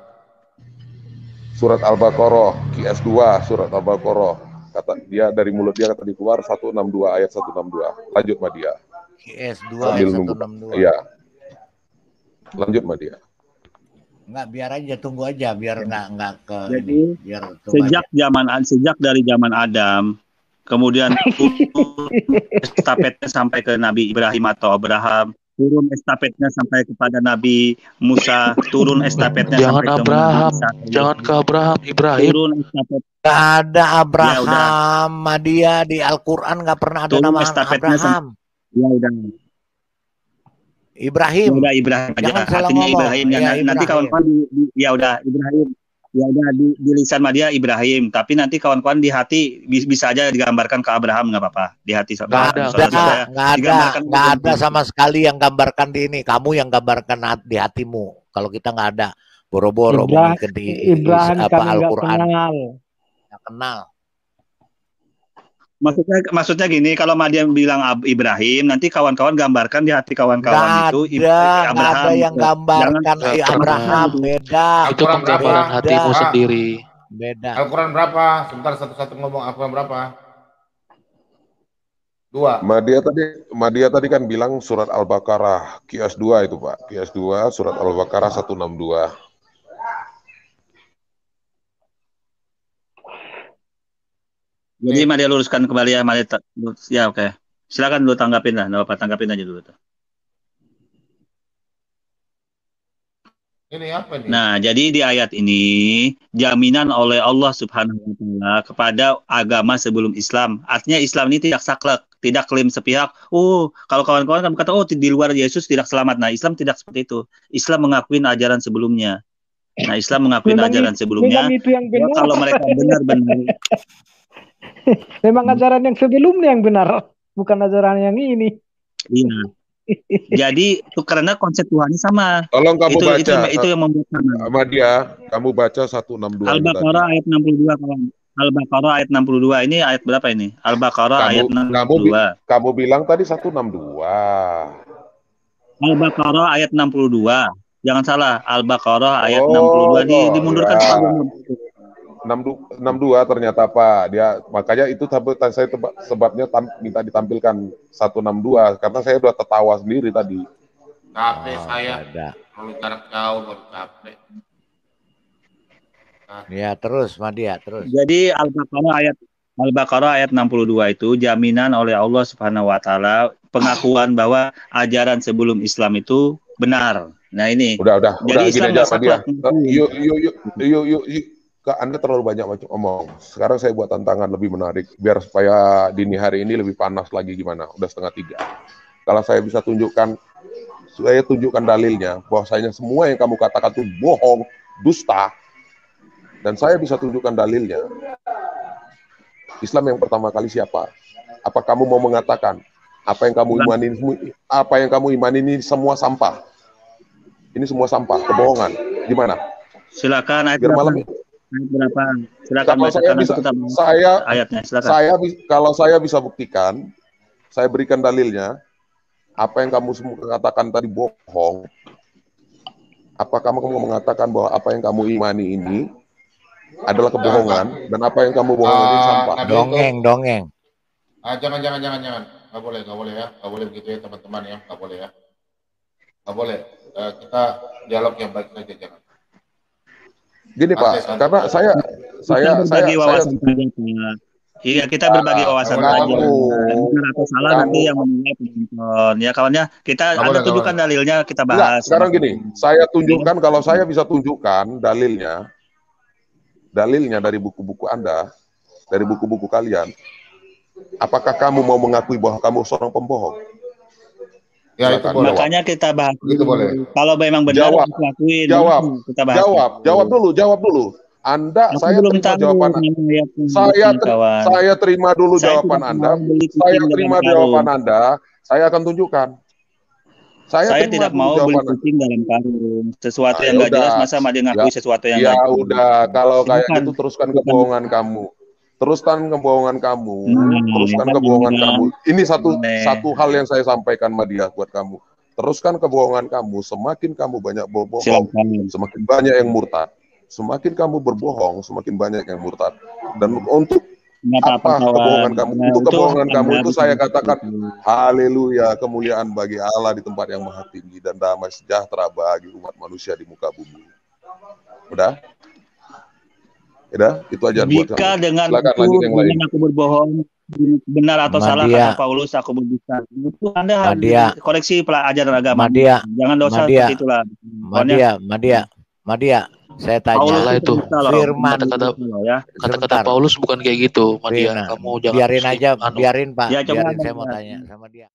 Surat Al-Baqarah QS2 surat Al-Baqarah kata dia, dari mulut dia kata keluar 162 ayat 162. Lanjut Madia. QS2 ayat 162. Iya. Lanjut Madia. Enggak, biar aja, tunggu aja biar enggak ke. Jadi sejak dari zaman Adam, kemudian estafetnya sampai ke Nabi Ibrahim atau Abraham, turun estafetnya sampai kepada Nabi Musa, turun estafetnya sampai ke Abraham, jangan ke Abraham, Ibrahim. Turun estafet. Gak ada Abraham, Madia di Al-Quran gak pernah ada nama Abraham. Ya udah. Ibrahim. Ya udah Ibrahim aja. Artinya Ibrahim. Nanti kawan-kawan ya udah Ibrahim. Ya udah di lisan Madia Ibrahim, tapi nanti kawan-kawan di hati bisa aja digambarkan ke Abraham, nggak apa-apa di hati. Nggak ada sama sekali yang gambarkan di ini. Kamu yang gambarkan di hatimu. Kalau kita nggak ada, boro-boro mengikuti Ibrahim apa Al-Quran. Nggak kenal. Maksudnya gini, kalau Madia bilang Ibrahim, nanti kawan-kawan gambarkan di hati kawan-kawan itu Abraham. Nggak ada yang gambarkan Abraham, beda. Itu penggambaran hatimu sendiri. Beda. Al-Quran berapa? Sebentar satu-satu ngomong. Al-Quran berapa? 2. Madia tadi kan bilang surat Al-Baqarah, Qiyas 2 itu Pak. Qiyas 2 surat Al-Baqarah 162. Jadi Madia luruskan kembali ya, Madia. Ya oke. Silakan dulu tanggapin lah, Bapak tanggapin aja dulu tuh. Ini apa nih? Nah, jadi di ayat ini jaminan oleh Allah Subhanahu wa taala kepada agama sebelum Islam. Artinya Islam ini tidak saklek, tidak klaim sepihak. Oh, kalau kawan-kawan kan berkata, oh di luar Yesus tidak selamat. Nah, Islam tidak seperti itu. Islam mengakui ajaran sebelumnya. Nah, Islam mengakui ajaran sebelumnya. Memang itu yang benar. Ya, kalau mereka benar-benar memang ajaran yang sebelumnya yang benar, bukan ajaran yang ini. Iya. Jadi itu karena konsep Tuhannya sama. Tolong kamu baca. Itu yang membuat sama. Madia, kamu baca 162. Al-Baqarah ayat 62 kawan. Al-Baqarah ayat 62. Ini ayat berapa ini? Al-Baqarah ayat 62. Kamu bilang tadi 162. Al-Baqarah ayat 62. Jangan salah, Al-Baqarah ayat 62 dimundurkan ya. 62 ternyata Pak. Makanya itu saya sebabnya minta ditampilkan 162 karena saya udah tertawa sendiri tadi. Capek saya. Kalau jarak jauh baru capek. Ya terus Madia terus. Jadi Al-Baqarah ayat 62 itu jaminan oleh Allah Subhanahu wa taala pengakuan bahwa ajaran sebelum Islam itu benar. Nah ini. Udah. Jadi Islam gini aja Madia. Yuk. Anda terlalu banyak omong. Sekarang saya buat tantangan lebih menarik biar supaya dini hari ini lebih panas lagi gimana? Udah 2:30. Kalau saya bisa tunjukkan dalilnya bahwasanya semua yang kamu katakan itu bohong, dusta, dan saya bisa tunjukkan dalilnya. Islam yang pertama kali siapa? Apa kamu mau mengatakan apa yang kamu imani ini semua sampah? Ini semua sampah, kebohongan. Gimana? Silakan ayat berapa? Silakan ayatnya. Silakan. Kalau saya bisa buktikan, saya berikan dalilnya. Apa yang kamu semua katakan tadi bohong. Apa kamu mengatakan bahwa apa yang kamu imani ini adalah kebohongan dan apa yang kamu bohongan ini sampah? Dongeng. Jangan. Nggak boleh ya. Nggak boleh begitu ya teman-teman ya. Nggak boleh ya. Nggak boleh. Kita dialog yang baik saja jangan. Gini Pak, karena saya berbagi wawasan saja. Iya, kita berbagi wawasan saja. Benar atau salah nanti yang menilai penonton. Ya kawannya, Anda tunjukkan dalilnya, kita bahas. Sekarang gini, saya tunjukkan kalau saya bisa tunjukkan dalilnya dari buku-buku Anda, dari buku-buku kalian. Apakah kamu mau mengakui bahwa kamu seorang pembohong? Ya, itu boleh. Makanya kita bahas. Itu boleh. Kalau memang benar kita bahas. Jawab dulu. Saya terima jawaban Anda. Saya terima dulu jawaban Anda. Saya akan tunjukkan. Saya tidak mau berkucing dalam karung. Sesuatu yang nggak jelas masa Madia ngakui sesuatu yang nggak jelas. Ya udah, kalau kayak gitu teruskan kebohongan kamu. Teruskan kebohongan kamu. Ini satu hal yang saya sampaikan Madia buat kamu. Teruskan kebohongan kamu. Semakin kamu banyak berbohong, semakin banyak yang murtad. Semakin kamu berbohong, semakin banyak yang murtad. Dan untuk kebohongan kamu? Untuk kebohongan kamu itu saya katakan haleluya, kemuliaan bagi Allah di tempat yang maha tinggi dan damai sejahtera bagi umat manusia di muka bumi. Udah? Itu aja buat kamu. Jika dengan aku berbohong benar atau salah kata Paulus aku berdusta. Itu Anda harus koreksi pelajaran agama. Jangan dosa seperti itulah. Madia, saya tanya itu firman kata-kata Paulus bukan kayak gitu, Madia. Kamu jangan biarin aja, biarin Pak. Biarin saya mau tanya sama dia.